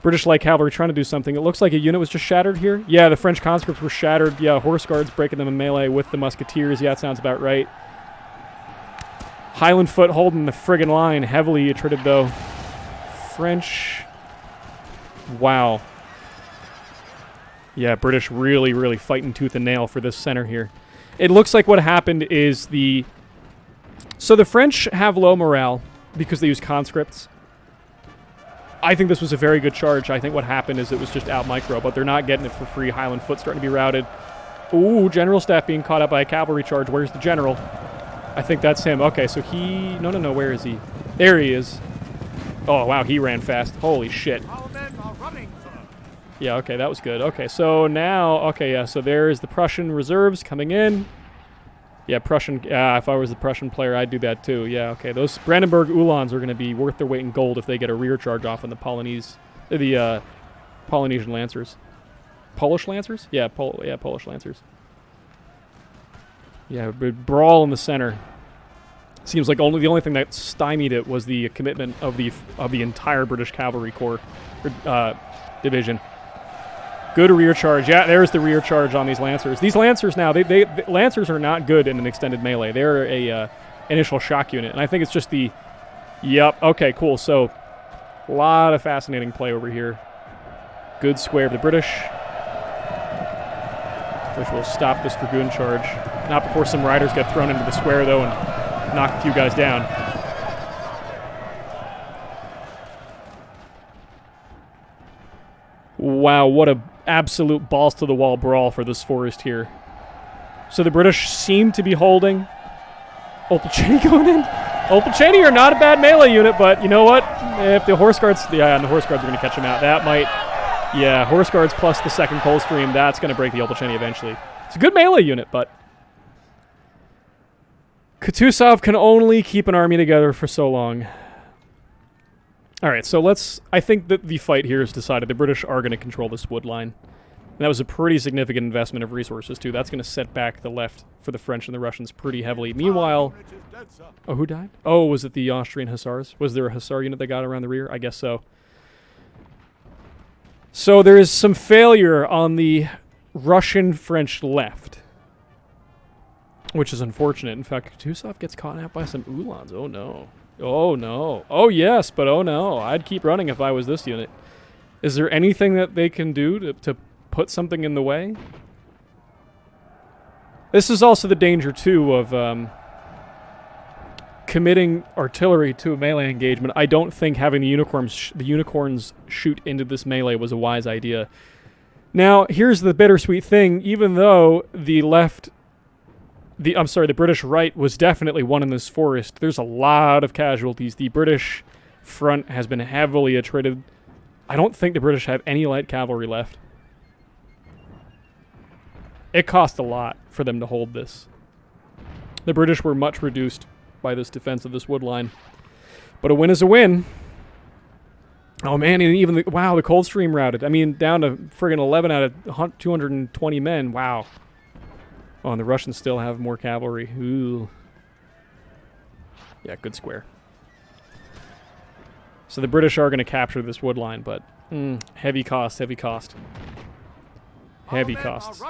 British light cavalry trying to do something. It looks like a unit was just shattered here. Yeah, the French conscripts were shattered. Yeah, horse guards breaking them in melee with the musketeers. Yeah, that sounds about right. Highland Foot holding the friggin' line. Heavily attrited, though. French. Wow. Yeah, British really, really fighting tooth and nail for this center here. It looks like what happened is the... So the French have low morale because they use conscripts. I think this was a very good charge. I think what happened is it was just out micro, but they're not getting it for free. Highland Foot starting to be routed. Ooh, general staff being caught up by a cavalry charge. Where's the general? I think that's him. Okay, so he... No, where is he? There he is. Oh, wow, he ran fast. Holy shit. Our men are running, sir. Yeah, okay, that was good. Okay, so now... Okay, yeah, so there's the Prussian reserves coming in. Yeah, Prussian... if I was the Prussian player, I'd do that too. Yeah, okay. Those Brandenburg Uhlans are going to be worth their weight in gold if they get a rear charge off on the Polynesian Lancers. Polish Lancers? Yeah, Polish Lancers. Yeah, brawl in the center. Seems like the only thing that stymied it was the commitment of the entire British Cavalry Corps division. Good rear charge. Yeah, there's the rear charge on these Lancers. These Lancers now, the Lancers are not good in an extended melee. They're a initial shock unit, and I think it's just the... Yep, okay, cool. So, a lot of fascinating play over here. Good square of the British. Which will stop this Dragoon charge. Not before some riders get thrown into the square, though, and knock a few guys down. Wow, what a absolute balls-to-the-wall brawl for this forest here. So the British seem to be holding. Opolcheny going in. Opolcheny are not a bad melee unit, but you know what? If the Horse Guards... Yeah, and the Horse Guards are going to catch them out. That might... Yeah, Horse Guards plus the second Coldstream, that's going to break the Opolcheny eventually. It's a good melee unit, but... Kutuzov can only keep an army together for so long. Alright, so I think that the fight here is decided. The British are going to control this wood line. And that was a pretty significant investment of resources, too. That's going to set back the left for the French and the Russians pretty heavily. Meanwhile... Oh, who died? Oh, was it the Austrian Hussars? Was there a Hussar unit that got around the rear? I guess so. So there is some failure on the Russian-French left. Which is unfortunate. In fact, Kutuzov gets caught out by some Uhlans. Oh, no. Oh, no. Oh, yes, but oh, no. I'd keep running if I was this unit. Is there anything that they can do to put something in the way? This is also the danger, too, of committing artillery to a melee engagement. I don't think having the unicorns shoot into this melee was a wise idea. Now, here's the bittersweet thing. Even though the British right was definitely won in this forest, there's a lot of casualties. The British front has been heavily attrited. I don't think the British have any light cavalry left. It cost a lot for them to hold this. The British were much reduced by this defense of this wood line. But a win is a win. Oh man, and even the Coldstream routed. I mean, down to friggin' 11 out of 220 men. Wow. Oh, and the Russians still have more cavalry. Ooh. Yeah, good square. So the British are going to capture this wood line, but heavy cost, heavy cost. Heavy costs.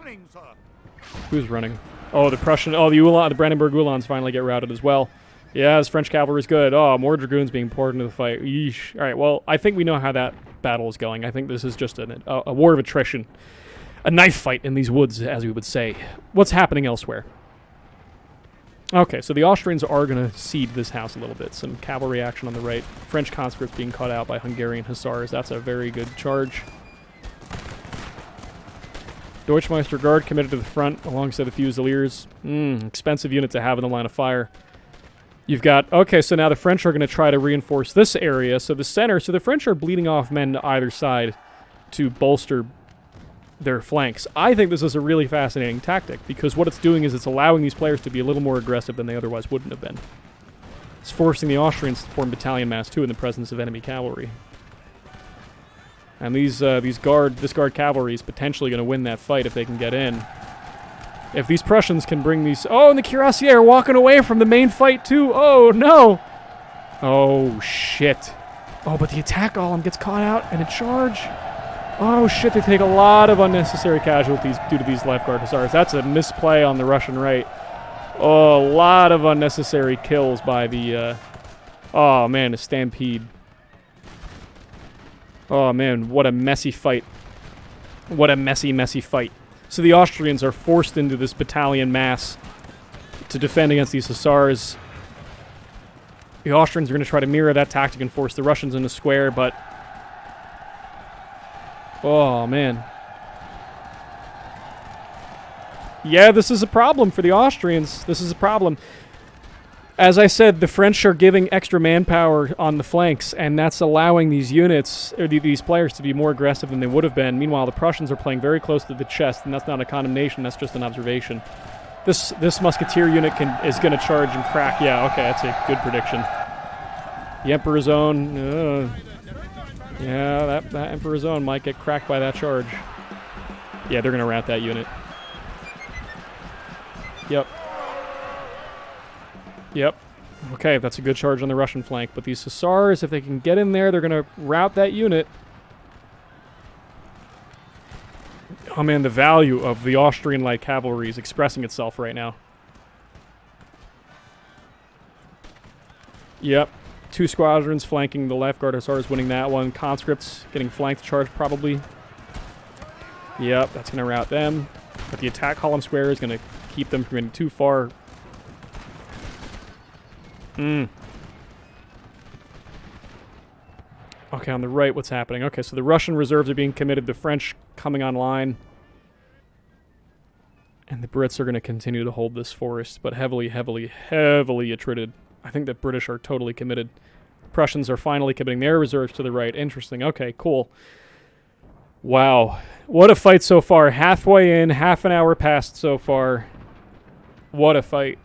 Who's running? Oh, the Prussian. Oh, the Brandenburg Uhlans finally get routed as well. Yeah, this French cavalry's good. Oh, more dragoons being poured into the fight. Yeesh. All right, well, I think we know how that battle is going. I think this is just a war of attrition. A knife fight in these woods, as we would say. What's happening elsewhere? Okay, so the Austrians are going to cede this house a little bit. Some cavalry action on the right. French conscripts being cut out by Hungarian hussars. That's a very good charge. Deutschmeister Guard committed to the front alongside the Fusiliers. Expensive unit to have in the line of fire. You've got... Okay, so now the French are going to try to reinforce this area. So the center... So the French are bleeding off men to either side to bolster their flanks. I think this is a really fascinating tactic because what it's doing is it's allowing these players to be a little more aggressive than they otherwise wouldn't have been. It's forcing the Austrians to form battalion mass too in the presence of enemy cavalry. And this guard cavalry is potentially going to win that fight if they can get in. If these Prussians can bring these... Oh, and the cuirassiers are walking away from the main fight too. Oh, no. Oh, shit. Oh, but the attack column gets caught out and a charge. Oh, shit, they take a lot of unnecessary casualties due to these left guard hussars. That's a misplay on the Russian right. Oh, a lot of unnecessary kills by the... oh, man, a stampede. Oh, man, what a messy fight. What a messy, messy fight. So the Austrians are forced into this battalion mass to defend against these hussars. The Austrians are going to try to mirror that tactic and force the Russians into square, but... Oh, man. Yeah, this is a problem for the Austrians. This is a problem. As I said, the French are giving extra manpower on the flanks, and that's allowing these units, or these players, to be more aggressive than they would have been. Meanwhile, the Prussians are playing very close to the chest, and that's not a condemnation, that's just an observation. This musketeer unit is going to charge and crack. Yeah, okay, that's a good prediction. The Emperor's Own... yeah, that Emperor's Own might get cracked by that charge. Yeah, they're going to rout that unit. Yep. Yep. Okay, that's a good charge on the Russian flank. But these hussars, if they can get in there, they're going to rout that unit. Oh, man, the value of the Austrian light cavalry is expressing itself right now. Yep. 2 squadrons flanking the left guard hussars, winning that one. Conscripts getting flanked charge, probably. Yep, that's going to rout them. But the attack column square is going to keep them from getting too far. Okay, on the right, what's happening? Okay, so the Russian reserves are being committed, the French coming online. And the Brits are going to continue to hold this forest, but heavily, heavily, heavily attrited. I think the British are totally committed. Prussians are finally committing their reserves to the right. Interesting. Okay, cool. Wow. What a fight so far. Halfway in, half an hour passed so far. What a fight.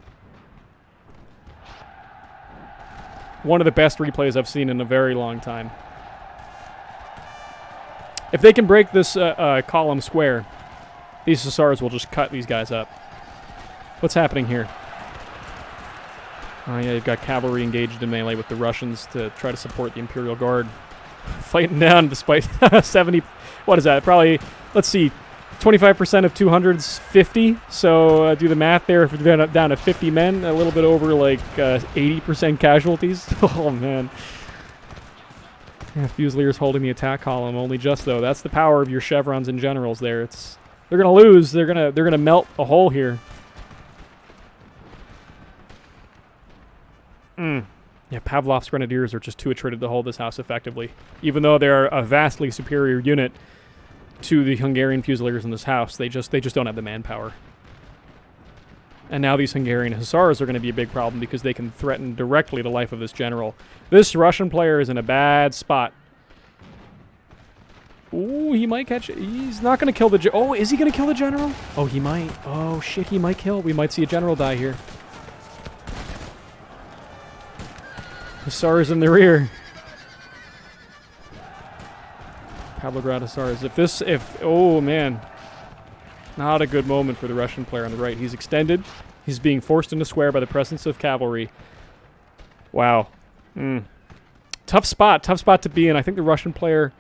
One of the best replays I've seen in a very long time. If they can break this column square, these hussars will just cut these guys up. What's happening here? Oh yeah, you've got cavalry engaged in melee with the Russians to try to support the Imperial Guard. Fighting down despite 70... What is that? Probably, let's see, 25% of 200's 50. So do the math there. If they're down to 50 men, a little bit over like 80% casualties. Oh man. Yeah, Fusiliers holding the attack column only just though. That's the power of your chevrons and generals there. They're gonna lose. They're gonna melt a hole here. Yeah, Pavlov's Grenadiers are just too attrited to hold this house effectively. Even though they're a vastly superior unit to the Hungarian Fusiliers in this house, they just don't have the manpower. And now these Hungarian Hussars are going to be a big problem because they can threaten directly the life of this general. This Russian player is in a bad spot. Ooh, he might catch it. He's not going to kill the... Oh, is he going to kill the general? Oh, he might. Oh, shit, he might kill. We might see a general die here. Hussars in the rear. Pavlograd Hussars. Oh, man. Not a good moment for the Russian player on the right. He's extended. He's being forced into square by the presence of cavalry. Wow. Tough spot to be in. I think the Russian player...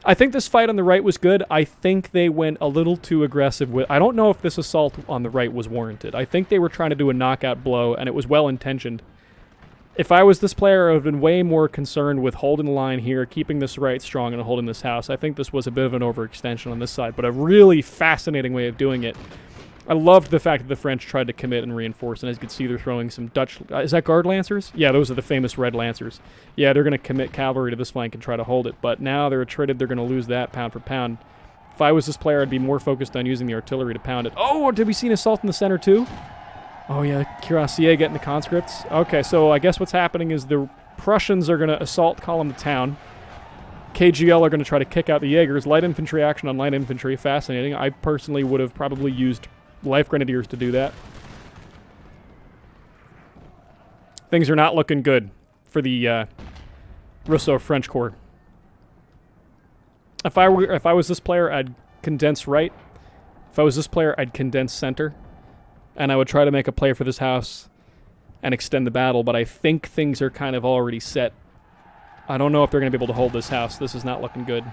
I think this fight on the right was good. I think they went a little too aggressive with... I don't know if this assault on the right was warranted. I think they were trying to do a knockout blow, and it was well-intentioned. If I was this player, I would have been way more concerned with holding the line here, keeping this right strong, and holding this house. I think this was a bit of an overextension on this side, but a really fascinating way of doing it. I loved the fact that the French tried to commit and reinforce, and as you can see, they're throwing some Dutch... is that Guard Lancers? Yeah, those are the famous Red Lancers. Yeah, they're going to commit cavalry to this flank and try to hold it, but now they're attrited, they're going to lose that pound for pound. If I was this player, I'd be more focused on using the artillery to pound it. Oh, did we see an assault in the center too? Oh yeah, Cuirassier getting the conscripts. Okay, so I guess what's happening is the Prussians are going to assault column the town. KGL are going to try to kick out the Jaegers. Light infantry action on light infantry. Fascinating. I personally would have probably used Life Grenadiers to do that. Things are not looking good for the Russo-French Corps. If I was this player, I'd condense right. If I was this player, I'd condense center. And I would try to make a play for this house and extend the battle, but I think things are kind of already set. I don't know if they're going to be able to hold this house. This is not looking good.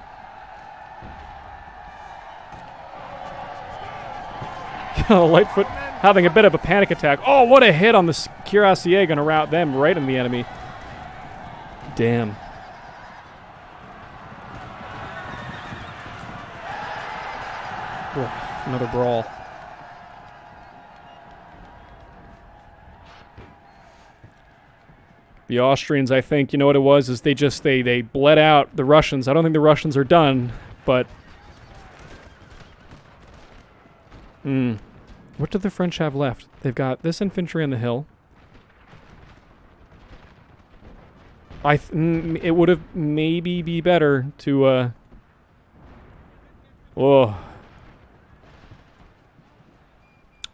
Lightfoot having a bit of a panic attack. Oh, what a hit on this Cuirassier. Going to rout them right in the enemy. Damn. Oh, another brawl. The Austrians, I think, you know what it was, is they bled out the Russians. I don't think the Russians are done, but... What do the French have left? They've got this infantry on the hill. It would have maybe be better to,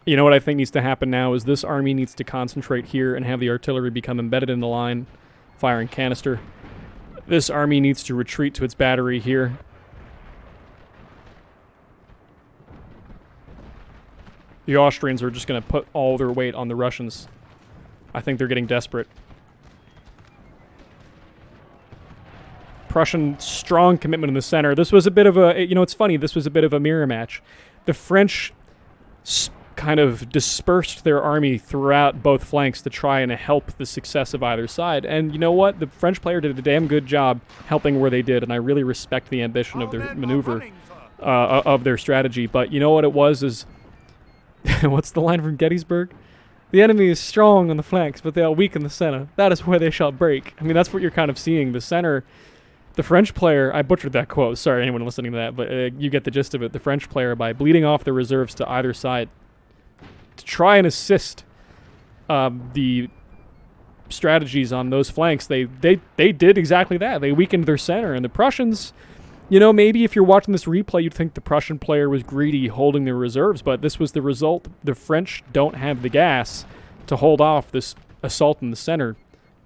You know what I think needs to happen now is this army needs to concentrate here and have the artillery become embedded in the line, firing canister. This army needs to retreat to its battery here. The Austrians are just going to put all their weight on the Russians. I think they're getting desperate. Prussian strong commitment in the center. This was a bit of a... You know, it's funny. This was a bit of a mirror match. The French kind of dispersed their army throughout both flanks to try and help the success of either side. And you know what? The French player did a damn good job helping where they did, and I really respect the ambition of their maneuver, of their strategy. But you know what it was is... What's the line from Gettysburg? The enemy is strong on the flanks, but they are weak in the center. That is where they shall break. I mean, that's what you're kind of seeing. The center... The French player... I butchered that quote. Sorry, anyone listening to that, but you get the gist of it. The French player, by bleeding off the reserves to either side, to try and assist the strategies on those flanks, they did exactly that. They weakened their center, and the Prussians, you know, maybe if you're watching this replay, you'd think the Prussian player was greedy holding their reserves, but this was the result. The French don't have the gas to hold off this assault in the center,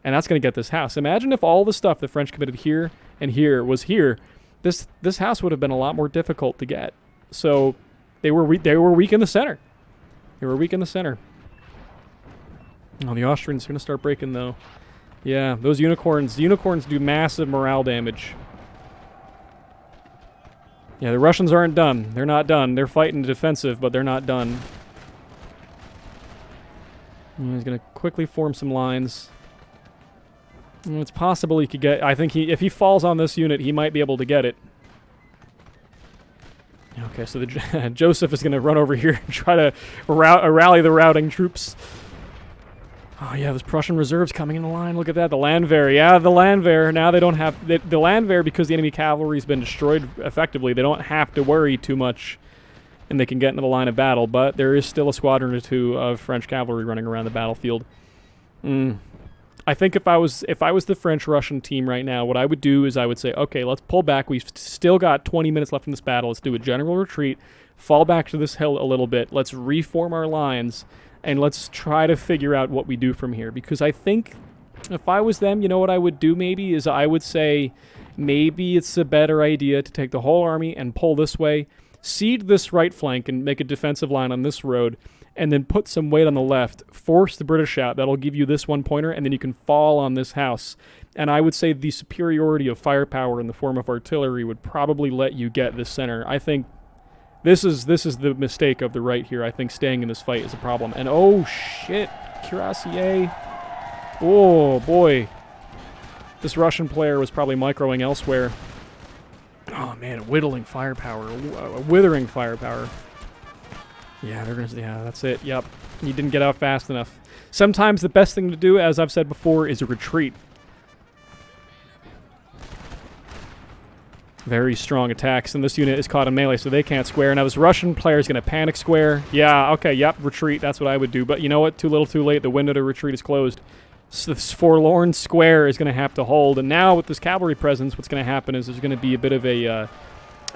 and that's going to get this house. Imagine if all the stuff the French committed here and here was here. This house would have been a lot more difficult to get. So they were weak in the center. They were weak in the center. Oh, the Austrians are going to start breaking, though. Yeah, those unicorns. The unicorns do massive morale damage. Yeah, the Russians aren't done. They're not done. They're fighting defensive, but they're not done. And he's going to quickly form some lines. And it's possible he could get... I think if he falls on this unit, he might be able to get it. Okay, so Joseph is going to run over here and try to rally the routing troops. Oh, yeah, those Prussian reserves coming in the line. Look at that. The Landwehr. Yeah, the Landwehr. Now they don't have... the Landwehr, because the enemy cavalry's been destroyed effectively, they don't have to worry too much, and they can get into the line of battle, but there is still a squadron or two of French cavalry running around the battlefield. I think if I was the French-Russian team right now, what I would do is I would say, okay, let's pull back. We've still got 20 minutes left in this battle. Let's do a general retreat, fall back to this hill a little bit. Let's reform our lines, and let's try to figure out what we do from here. Because I think if I was them, you know what I would do maybe is I would say maybe it's a better idea to take the whole army and pull this way, cede this right flank and make a defensive line on this road, and then put some weight on the left, force the British out. That'll give you this one pointer, and then you can fall on this house. And I would say the superiority of firepower in the form of artillery would probably let you get this center. I think this is the mistake of the right here. I think staying in this fight is a problem. And oh shit, Cuirassier. Oh boy. This Russian player was probably microing elsewhere. Oh man, whittling firepower, withering firepower. Yeah, yeah, that's it. Yep. You didn't get out fast enough. Sometimes the best thing to do, as I've said before, is a retreat. Very strong attacks, and this unit is caught in melee, so they can't square. Now this Russian player is going to panic square. Yeah, okay, yep, retreat. That's what I would do. But you know what? Too little, too late. The window to retreat is closed. So this forlorn square is going to have to hold. And now with this cavalry presence, what's going to happen is there's going to be a bit of a...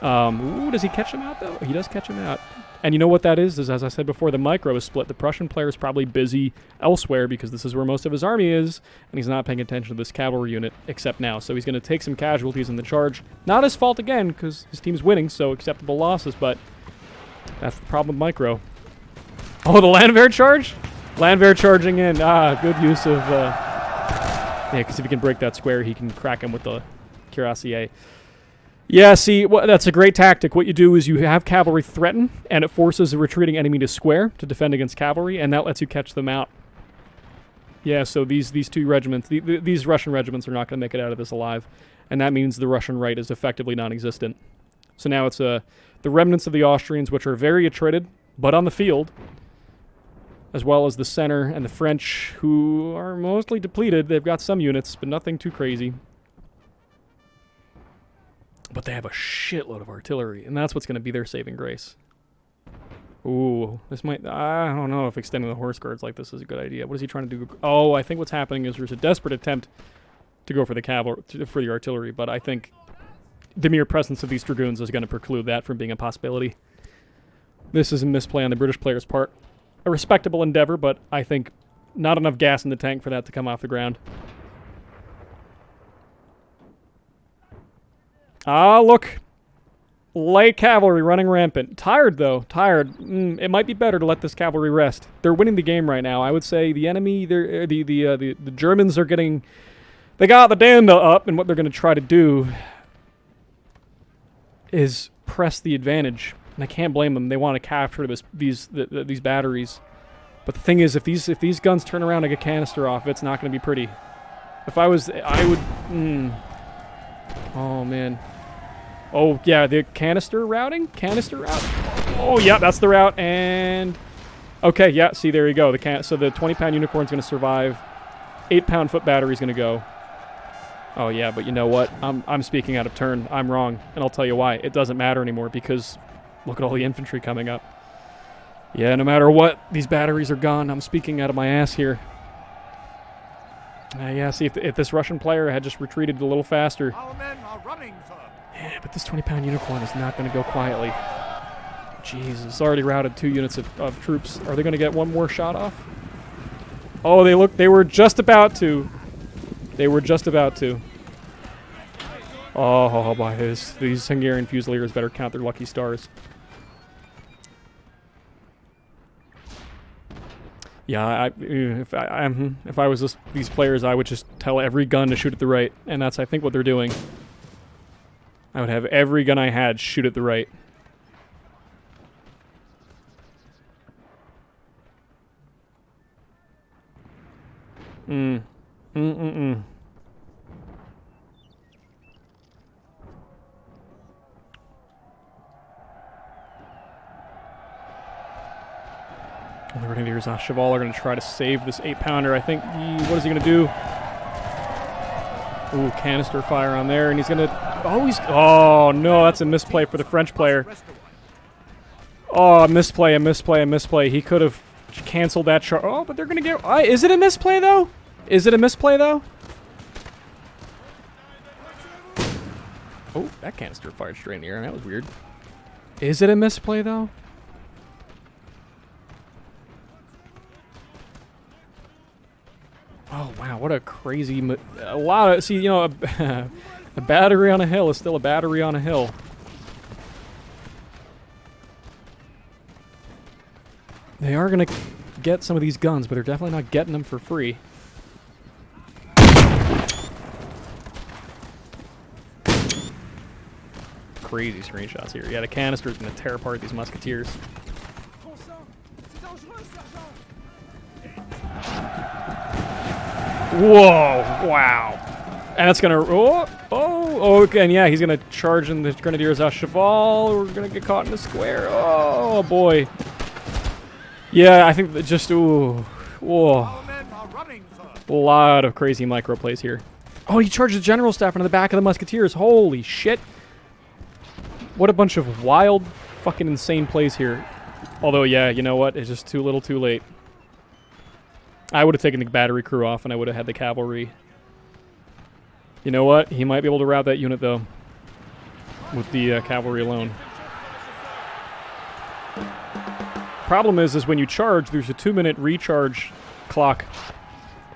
ooh, does he catch him out, though? He does catch him out. And you know what that is, as I said before, the micro is split. The Prussian player is probably busy elsewhere because this is where most of his army is, and he's not paying attention to this cavalry unit except now. So he's going to take some casualties in the charge. Not his fault again, because his team's winning, so acceptable losses, but that's the problem with micro. Oh, the Landwehr charge? Landwehr charging in. Ah, good use of... yeah, because if he can break that square, he can crack him with the Cuirassier. Yeah, see, that's a great tactic. What you do is you have cavalry threaten, and it forces a retreating enemy to square to defend against cavalry, and that lets you catch them out. Yeah, so these two regiments, these Russian regiments are not going to make it out of this alive, and that means the Russian right is effectively non-existent. So now it's the remnants of the Austrians, which are very attrited, but on the field, as well as the center and the French, who are mostly depleted. They've got some units, but nothing too crazy. But they have a shitload of artillery, and that's what's going to be their saving grace. Ooh, this might... I don't know if extending the horse guards like this is a good idea. What is he trying to do? Oh, I think what's happening is there's a desperate attempt to go for the cavalry, for the artillery, but I think the mere presence of these dragoons is going to preclude that from being a possibility. This is a misplay on the British player's part. A respectable endeavor, but I think not enough gas in the tank for that to come off the ground. Ah, look. Light cavalry running rampant. Tired, though. Tired. It might be better to let this cavalry rest. They're winning the game right now. I would say the enemy, the Germans are getting... They got the Danda up, and what they're going to try to do is press the advantage. And I can't blame them. They want to capture these batteries. But the thing is, if these guns turn around and get canister off, it's not going to be pretty. If I was... I would... Oh, man. Oh, yeah, the canister routing? Canister route? Oh, yeah, that's the route, and... Okay, yeah, see, there you go. So the 20-pound unicorn's going to survive. 8-pound foot battery's going to go. Oh, yeah, but you know what? I'm speaking out of turn. I'm wrong, and I'll tell you why. It doesn't matter anymore, because look at all the infantry coming up. Yeah, no matter what, these batteries are gone. I'm speaking out of my ass here. Yeah, see, if this Russian player had just retreated a little faster... Our men are running, sir. Yeah, but this 20-pound unicorn is not going to go quietly. Jesus, it's already routed 2 units of troops. Are they going to get one more shot off? Oh, they were just about to. They were just about to. Oh, boy, these Hungarian Fusiliers better count their lucky stars. Yeah, if I was these players, I would just tell every gun to shoot at the right, and that's, I think, what they're doing. I would have every gun I had shoot at the right. The Grenadiers on Cheval are going to try to save this 8-pounder. I think what is he going to do? Ooh, canister fire on there, and he's going to... Oh, no, that's a misplay for the French player. Oh, a misplay. He could have canceled that charge. Oh, but they're going to get... is it a misplay, though? Oh, that canister fired straight in the air. That was weird. Is it a misplay, though? Oh, wow, what a crazy... A lot of... See, you know, a battery on a hill is still a battery on a hill. They are going to get some of these guns, but they're definitely not getting them for free. Crazy screenshots here. Yeah, the canister is going to tear apart these musketeers. Whoa! Wow! And it's gonna... okay, and yeah, he's gonna charge in the Grenadiers à Cheval. We're gonna get caught in the square. Oh, boy. Yeah, I think that just... Ooh. Whoa. A lot of crazy micro plays here. Oh, he charged the general staff into the back of the musketeers. Holy shit. What a bunch of wild, fucking insane plays here. Although, yeah, you know what? It's just too little too late. I would have taken the battery crew off, and I would have had the cavalry. You know what? He might be able to rout that unit, though, with the cavalry alone. Problem is when you charge, there's a 2-minute recharge clock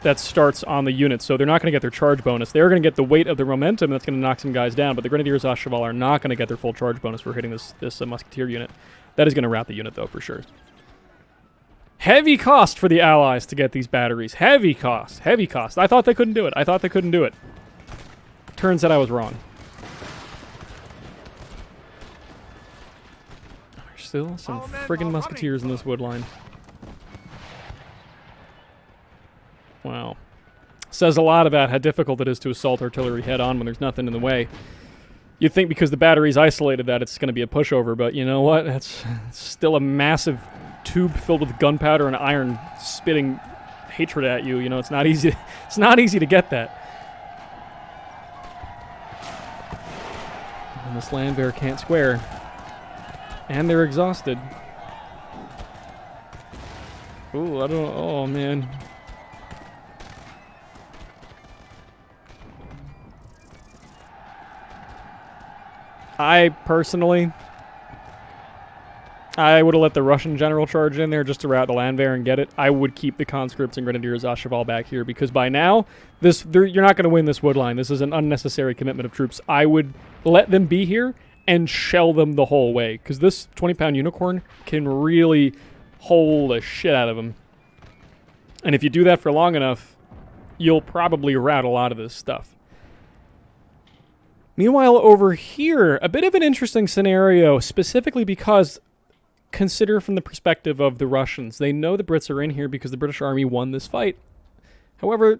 that starts on the unit, so they're not going to get their charge bonus. They're going to get the weight of the momentum that's going to knock some guys down, but the Grenadiers à Cheval are not going to get their full charge bonus for hitting this musketeer unit. That is going to rout the unit, though, for sure. Heavy cost for the Allies to get these batteries. Heavy cost. Heavy cost. I thought they couldn't do it. Turns out I was wrong. There's still some friggin' musketeers in this wood line. Wow. Says a lot about how difficult it is to assault artillery head-on when there's nothing in the way. You'd think because the battery's isolated that it's going to be a pushover, but you know what? It's still a massive tube filled with gunpowder and iron spitting hatred at you. You know, it's not easy. It's not easy to get that. And this Landwehr can't square, and they're exhausted. Ooh, I don't. Oh man. I personally, I would have let the Russian general charge in there just to rout the Landwehr and get it. I would keep the conscripts and Grenadiers à Cheval back here because by now, you're not going to win this wood line. This is an unnecessary commitment of troops. I would let them be here and shell them the whole way because this 20-pound unicorn can really hold the shit out of them. And if you do that for long enough, you'll probably rout a lot of this stuff. Meanwhile, over here, a bit of an interesting scenario, specifically because, consider from the perspective of the Russians. They know the Brits are in here because the British Army won this fight. However,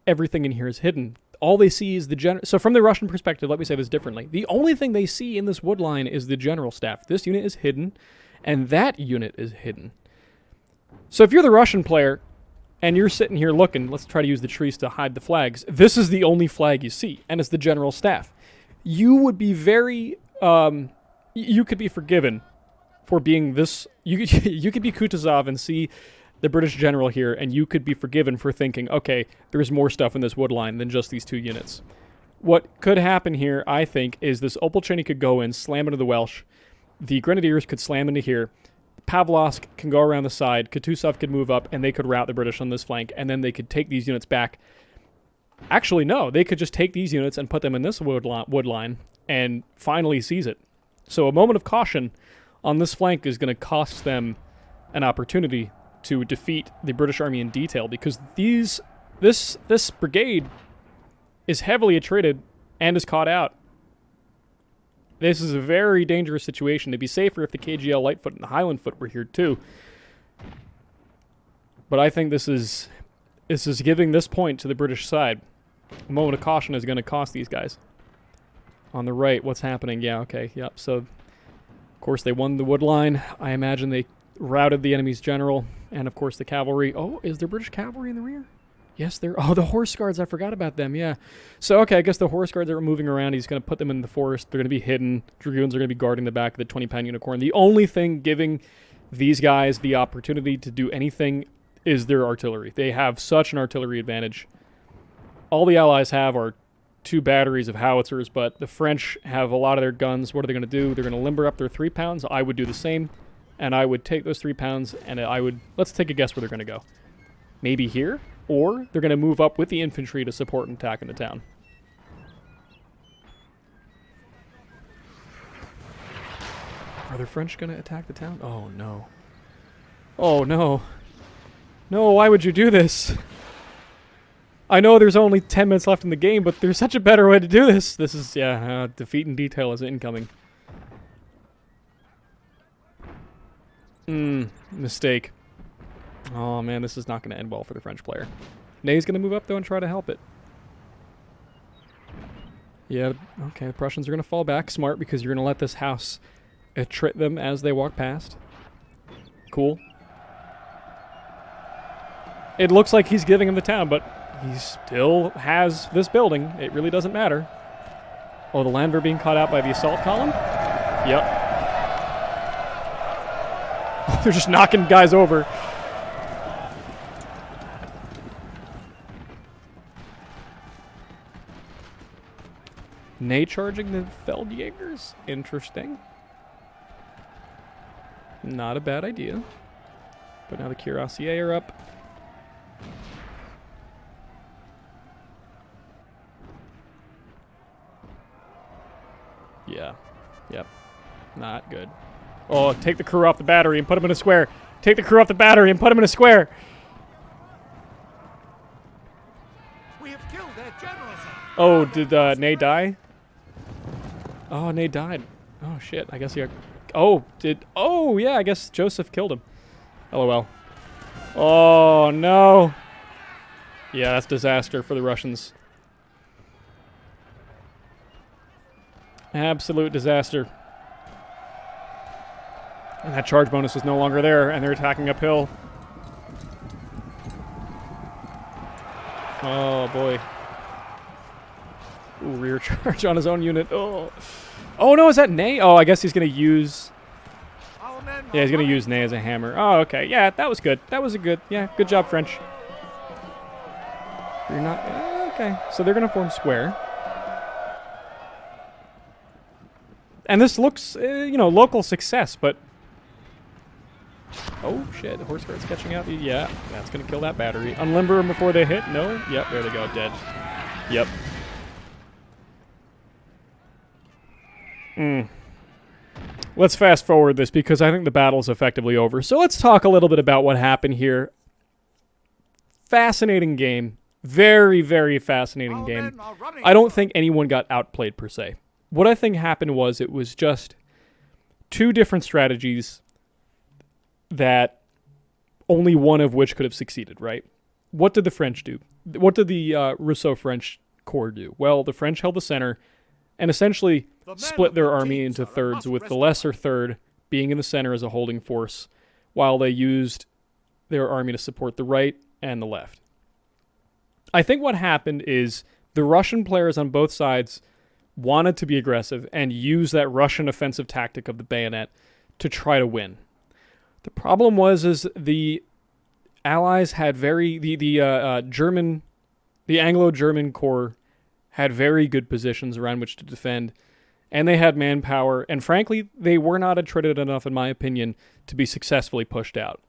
everything in here is hidden. All they see is the general... So from the Russian perspective, let me say this differently. The only thing they see in this wood line is the general staff. This unit is hidden, and that unit is hidden. So if you're the Russian player, and you're sitting here looking, let's try to use the trees to hide the flags. This is the only flag you see, and it's the general staff. You would be very, you could be forgiven for being this, you could be Kutuzov and see the British general here, and you could be forgiven for thinking, okay, there's more stuff in this wood line than just these two units. What could happen here, I think, is this Opolcheny could go in, slam into the Welsh, the Grenadiers could slam into here, Pavlovsk can go around the side, Kutuzov could move up, and they could rout the British on this flank, and then they could take these units back. Actually, no. They could just take these units and put them in this wood line and finally seize it. So a moment of caution on this flank is going to cost them an opportunity to defeat the British Army in detail because this brigade is heavily attrited and is caught out. This is a very dangerous situation. It'd be safer if the KGL Lightfoot and the Highland Foot were here too. But I think this is giving this point to the British side. A moment of caution is going to cost these guys. On the right, what's happening? Yeah, okay, yep. So, of course, they won the wood line. I imagine they routed the enemy's general, and of course the cavalry. Oh, is there British cavalry in the rear? Yes, there. Oh, the horse guards. I forgot about them. Yeah. So, okay, I guess the horse guards are moving around. He's going to put them in the forest. They're going to be hidden. Dragoons are going to be guarding the back of the 20-pound unicorn. The only thing giving these guys the opportunity to do anything is their artillery. They have such an artillery advantage. All the Allies have are 2 batteries of howitzers, but the French have a lot of their guns. What are they going to do? They're going to limber up their 3 pounds. I would do the same, and I would take those 3 pounds, and I would... Let's take a guess where they're going to go. Maybe here? Or they're going to move up with the infantry to support and attack in the town. Are the French going to attack the town? Oh, no. Oh, no. No, why would you do this? I know there's only 10 minutes left in the game, but there's such a better way to do this. This is, yeah, defeat in detail is incoming. Mistake. Oh, man, this is not going to end well for the French player. Ney's going to move up, though, and try to help it. Yeah, okay, the Prussians are going to fall back. Smart, because you're going to let this house attrit them as they walk past. Cool. It looks like he's giving him the town, but he still has this building. It really doesn't matter. Oh, the Landwehr being caught out by the assault column? Yep. They're just knocking guys over. Ney charging the Feldjägers? Interesting. Not a bad idea. But now the Cuirassiers are up. Yeah. Yep. Not good. Oh, take the crew off the battery and put them in a square. Take the crew off the battery and put them in a square. We have killed their general, sir. Oh, did Ney die? Oh, Ney died. Oh, shit. I guess he... Oh, yeah, I guess Joseph killed him. LOL. Oh, no. Yeah, that's disaster for the Russians. Absolute disaster. And that charge bonus is no longer there, and they're attacking uphill. Oh, boy. Ooh, rear charge on his own unit. Oh. Oh, no, is that Ney? Oh, I guess he's going to use... Yeah, he's going to use Ney as a hammer. Oh, okay. Yeah, that was good. That was a good... Yeah, good job, French. You're not... Okay. So they're going to form square. And this looks, you know, local success, but... Oh, shit. The horse guard's catching out. Yeah, that's going to kill that battery. Unlimber them before they hit. No? Yep, there they go. Dead. Yep. Let's fast forward this because I think the battle's effectively over. So let's talk a little bit about what happened here. Fascinating game. Very, very fascinating game. I don't think anyone got outplayed per se. What I think happened was it was just 2 different strategies that only one of which could have succeeded, right? What did the French do? What did the Russo-French Corps do? Well, the French held the center and essentially split their army into thirds, with the lesser third being in the center as a holding force, while they used their army to support the right and the left. I think what happened is the Russian players on both sides wanted to be aggressive and use that Russian offensive tactic of the bayonet to try to win. The problem was the Allies had the Anglo-German Corps had very good positions around which to defend, and they had manpower, and frankly, they were not attrited enough, in my opinion, to be successfully pushed out.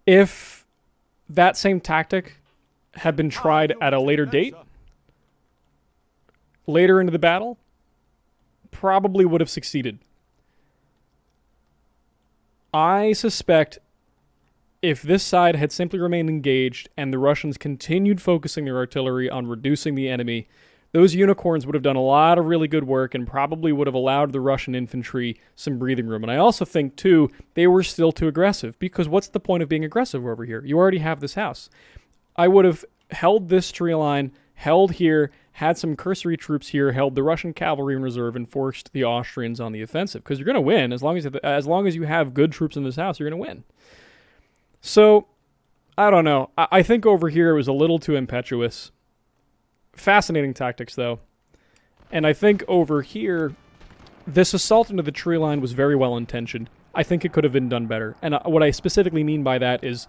If that same tactic had been tried at a later date, later into the battle, probably would have succeeded. I suspect if this side had simply remained engaged and the Russians continued focusing their artillery on reducing the enemy, those unicorns would have done a lot of really good work and probably would have allowed the Russian infantry some breathing room. And I also think, too, they were still too aggressive, because what's the point of being aggressive over here? You already have this house. I would have held this tree line, held here, had some cursory troops here, held the Russian cavalry in reserve, and forced the Austrians on the offensive. Because you're going to win. As long as you have good troops in this house, you're going to win. So, I don't know. I think over here it was a little too impetuous. Fascinating tactics, though. And I think over here, this assault into the tree line was very well intentioned. I think it could have been done better. And what I specifically mean by that is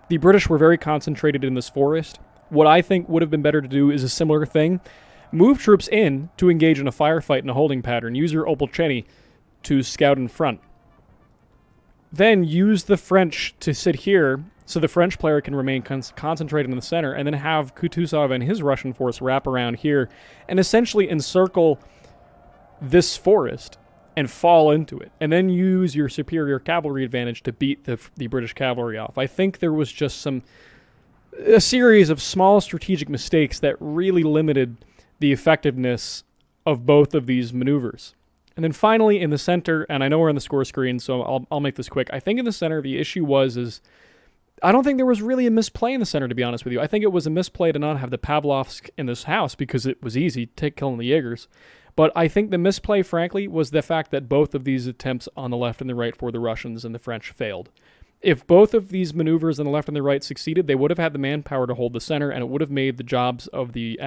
the British were very concentrated in this forest. What I think would have been better to do is a similar thing. Move troops in to engage in a firefight in a holding pattern. Use your Opolcheny to scout in front. Then use the French to sit here so the French player can remain concentrated in the center, and then have Kutuzov and his Russian force wrap around here and essentially encircle this forest and fall into it, and then use your superior cavalry advantage to beat the British cavalry off. I think there was just a series of small strategic mistakes that really limited the effectiveness of both of these maneuvers. And then finally in the center, and I know we're on the score screen, so I'll make this quick. I think in the center the issue is I don't think there was really a misplay in the center, to be honest with you. I think it was a misplay to not have the Pavlovsk in this house because it was easy to killing the Jaegers. But I think the misplay, frankly, was the fact that both of these attempts on the left and the right for the Russians and the French failed. If both of these maneuvers on the left and the right succeeded, they would have had the manpower to hold the center, and it would have made the jobs of the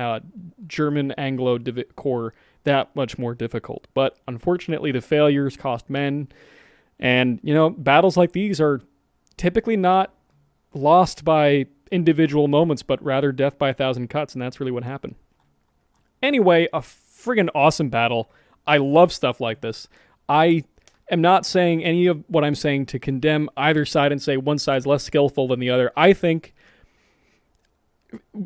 German Anglo Corps that much more difficult. But unfortunately, the failures cost men, and, battles like these are typically not lost by individual moments, but rather death by 1,000 cuts, and that's really what happened. Anyway, a friggin' awesome battle. I love stuff like this. I am not saying any of what I'm saying to condemn either side and say one side's less skillful than the other. I think,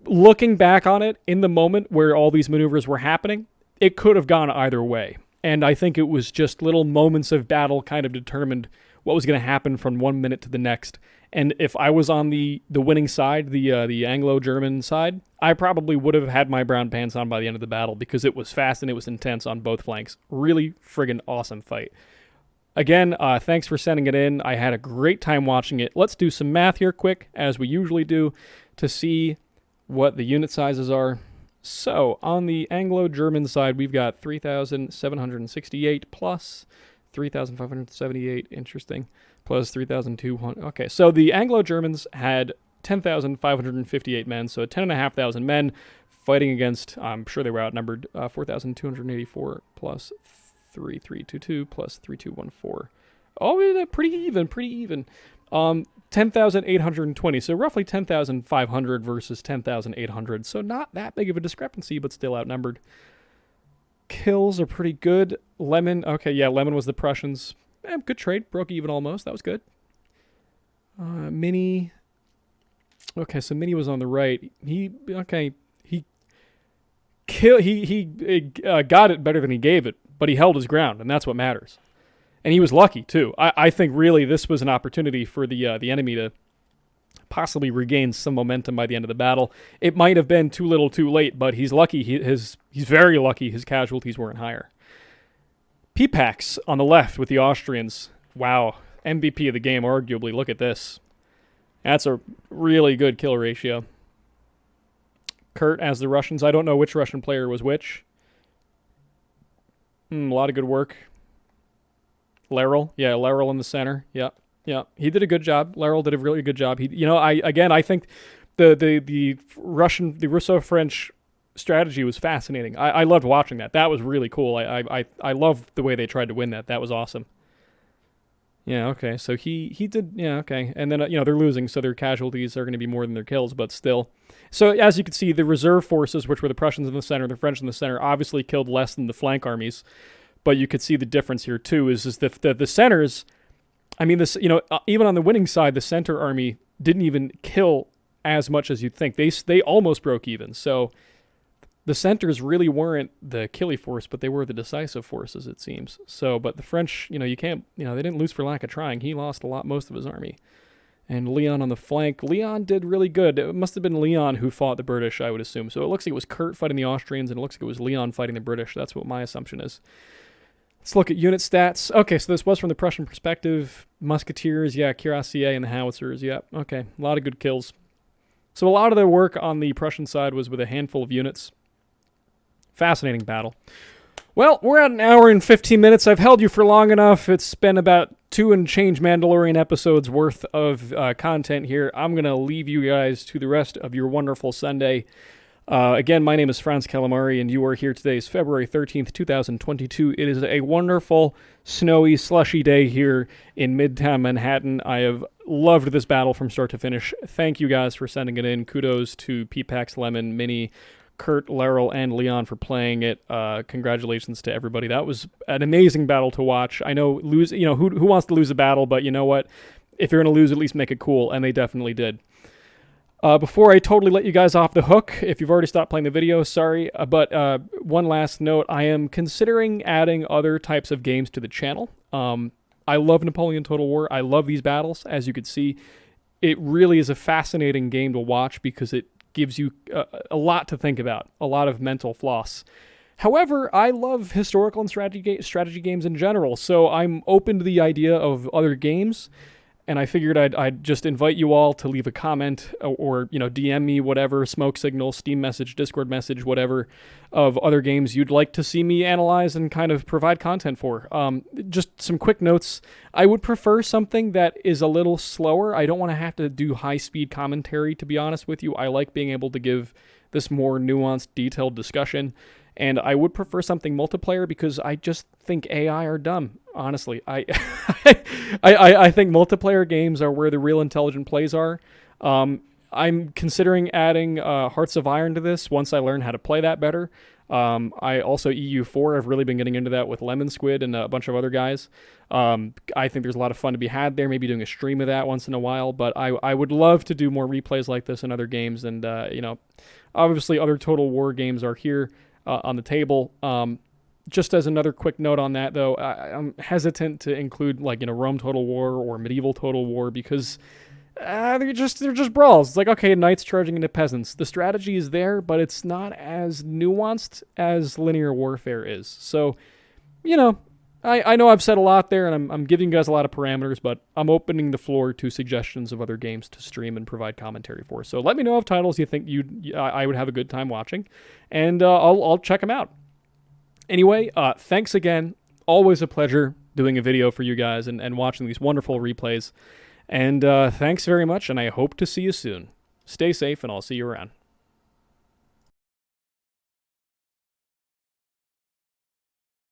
looking back on it, in the moment where all these maneuvers were happening, it could have gone either way. And I think it was just little moments of battle kind of determined what was going to happen from one minute to the next. And if I was on the winning side, the Anglo-German side, I probably would have had my brown pants on by the end of the battle because it was fast and it was intense on both flanks. Really friggin' awesome fight. Again, thanks for sending it in. I had a great time watching it. Let's do some math here quick, as we usually do, to see what the unit sizes are. So, on the Anglo-German side, we've got 3,768 plus 3,578, interesting, plus 3,200. Okay, so the Anglo-Germans had 10,558 men, so 10,500 men fighting against, I'm sure they were outnumbered, 4,284 plus 3,322 plus 3,214. Oh, pretty even. 10,820, so roughly 10,500 versus 10,800, so not that big of a discrepancy, but still outnumbered. Kills are pretty good. Lemon was the Prussians. Good trade, broke even almost, that was good. Mini, okay, so Mini was on the right. He got it better than he gave it, but he held his ground, and that's what matters. And he was lucky, too. I think, really, this was an opportunity for the enemy to possibly regain some momentum by the end of the battle. It might have been too little too late, but he's lucky. He's very lucky his casualties weren't higher. P-Pax on the left with the Austrians. Wow. MVP of the game, arguably. Look at this. That's a really good kill ratio. Kurt as the Russians. I don't know which Russian player was which. A lot of good work. Laryl. Yeah, Laryl in the center. Yeah. He did a good job. Laryl did a really good job. I think the Russo-French strategy was fascinating. I loved watching that. That was really cool. I love the way they tried to win that. That was awesome. Yeah, okay. So he did, yeah, okay. And then, they're losing, so their casualties are going to be more than their kills, but still. So as you can see, the reserve forces, which were the Prussians in the center, the French in the center, obviously killed less than the flank armies. But you could see the difference here, too, is that the centers, even on the winning side, the center army didn't even kill as much as you'd think. They almost broke even. So the centers really weren't the killing force, but they were the decisive forces, it seems. So, but the French, they didn't lose for lack of trying. He lost most of his army. And Leon on the flank. Leon did really good. It must have been Leon who fought the British, I would assume. So it looks like it was Kurt fighting the Austrians, and it looks like it was Leon fighting the British. That's what my assumption is. Let's look at unit stats. Okay, so this was from the Prussian perspective. Musketeers, yeah, cuirassier and the howitzers, yeah. Okay, a lot of good kills. So a lot of the work on the Prussian side was with a handful of units. Fascinating battle. Well, we're at an hour and 15 minutes. I've held you for long enough. It's been about 2 and change Mandalorian episodes worth of content here. I'm going to leave you guys to the rest of your wonderful Sunday. Again, my name is Franz Calamari, and you are here today. It's February 13th, 2022. It is a wonderful, snowy, slushy day here in Midtown Manhattan. I have loved this battle from start to finish. Thank you guys for sending it in. Kudos to P-Pax, Lemon, Minnie, Kurt, Laryl, and Leon for playing it. Congratulations to everybody. That was an amazing battle to watch. I know who wants to lose a battle, but you know what? If you're going to lose, at least make it cool, and they definitely did. Before I totally let you guys off the hook, if you've already stopped playing the video, sorry, but one last note, I am considering adding other types of games to the channel. I love Napoleon Total War. I love these battles, as you can see. It really is a fascinating game to watch because it gives you a lot to think about, a lot of mental floss. However, I love historical and strategy games in general, so I'm open to the idea of other games, and I figured I'd just invite you all to leave a comment or DM me, whatever, smoke signal, Steam message, Discord message, whatever, of other games you'd like to see me analyze and kind of provide content for. Just some quick notes. I would prefer something that is a little slower. I don't want to have to do high-speed commentary, to be honest with you. I like being able to give this more nuanced, detailed discussion. And I would prefer something multiplayer because I just think AI are dumb, honestly. I think multiplayer games are where the real intelligent plays are. I'm considering adding Hearts of Iron to this once I learn how to play that better. I also EU4, I've really been getting into that with Lemon Squid and a bunch of other guys. I think there's a lot of fun to be had there, maybe doing a stream of that once in a while, but I would love to do more replays like this in other games, and obviously other Total War games are here on the table. Just as another quick note on that, though, I'm hesitant to include Rome Total War or Medieval Total War because they're just brawls. It's like, okay, knights charging into peasants. The strategy is there, but it's not as nuanced as linear warfare is. So, I know I've said a lot there, and I'm giving you guys a lot of parameters, but I'm opening the floor to suggestions of other games to stream and provide commentary for. So let me know of titles you think I would have a good time watching, and I'll check them out. Anyway, thanks again. Always a pleasure doing a video for you guys and watching these wonderful replays. And thanks very much, and I hope to see you soon. Stay safe, and I'll see you around.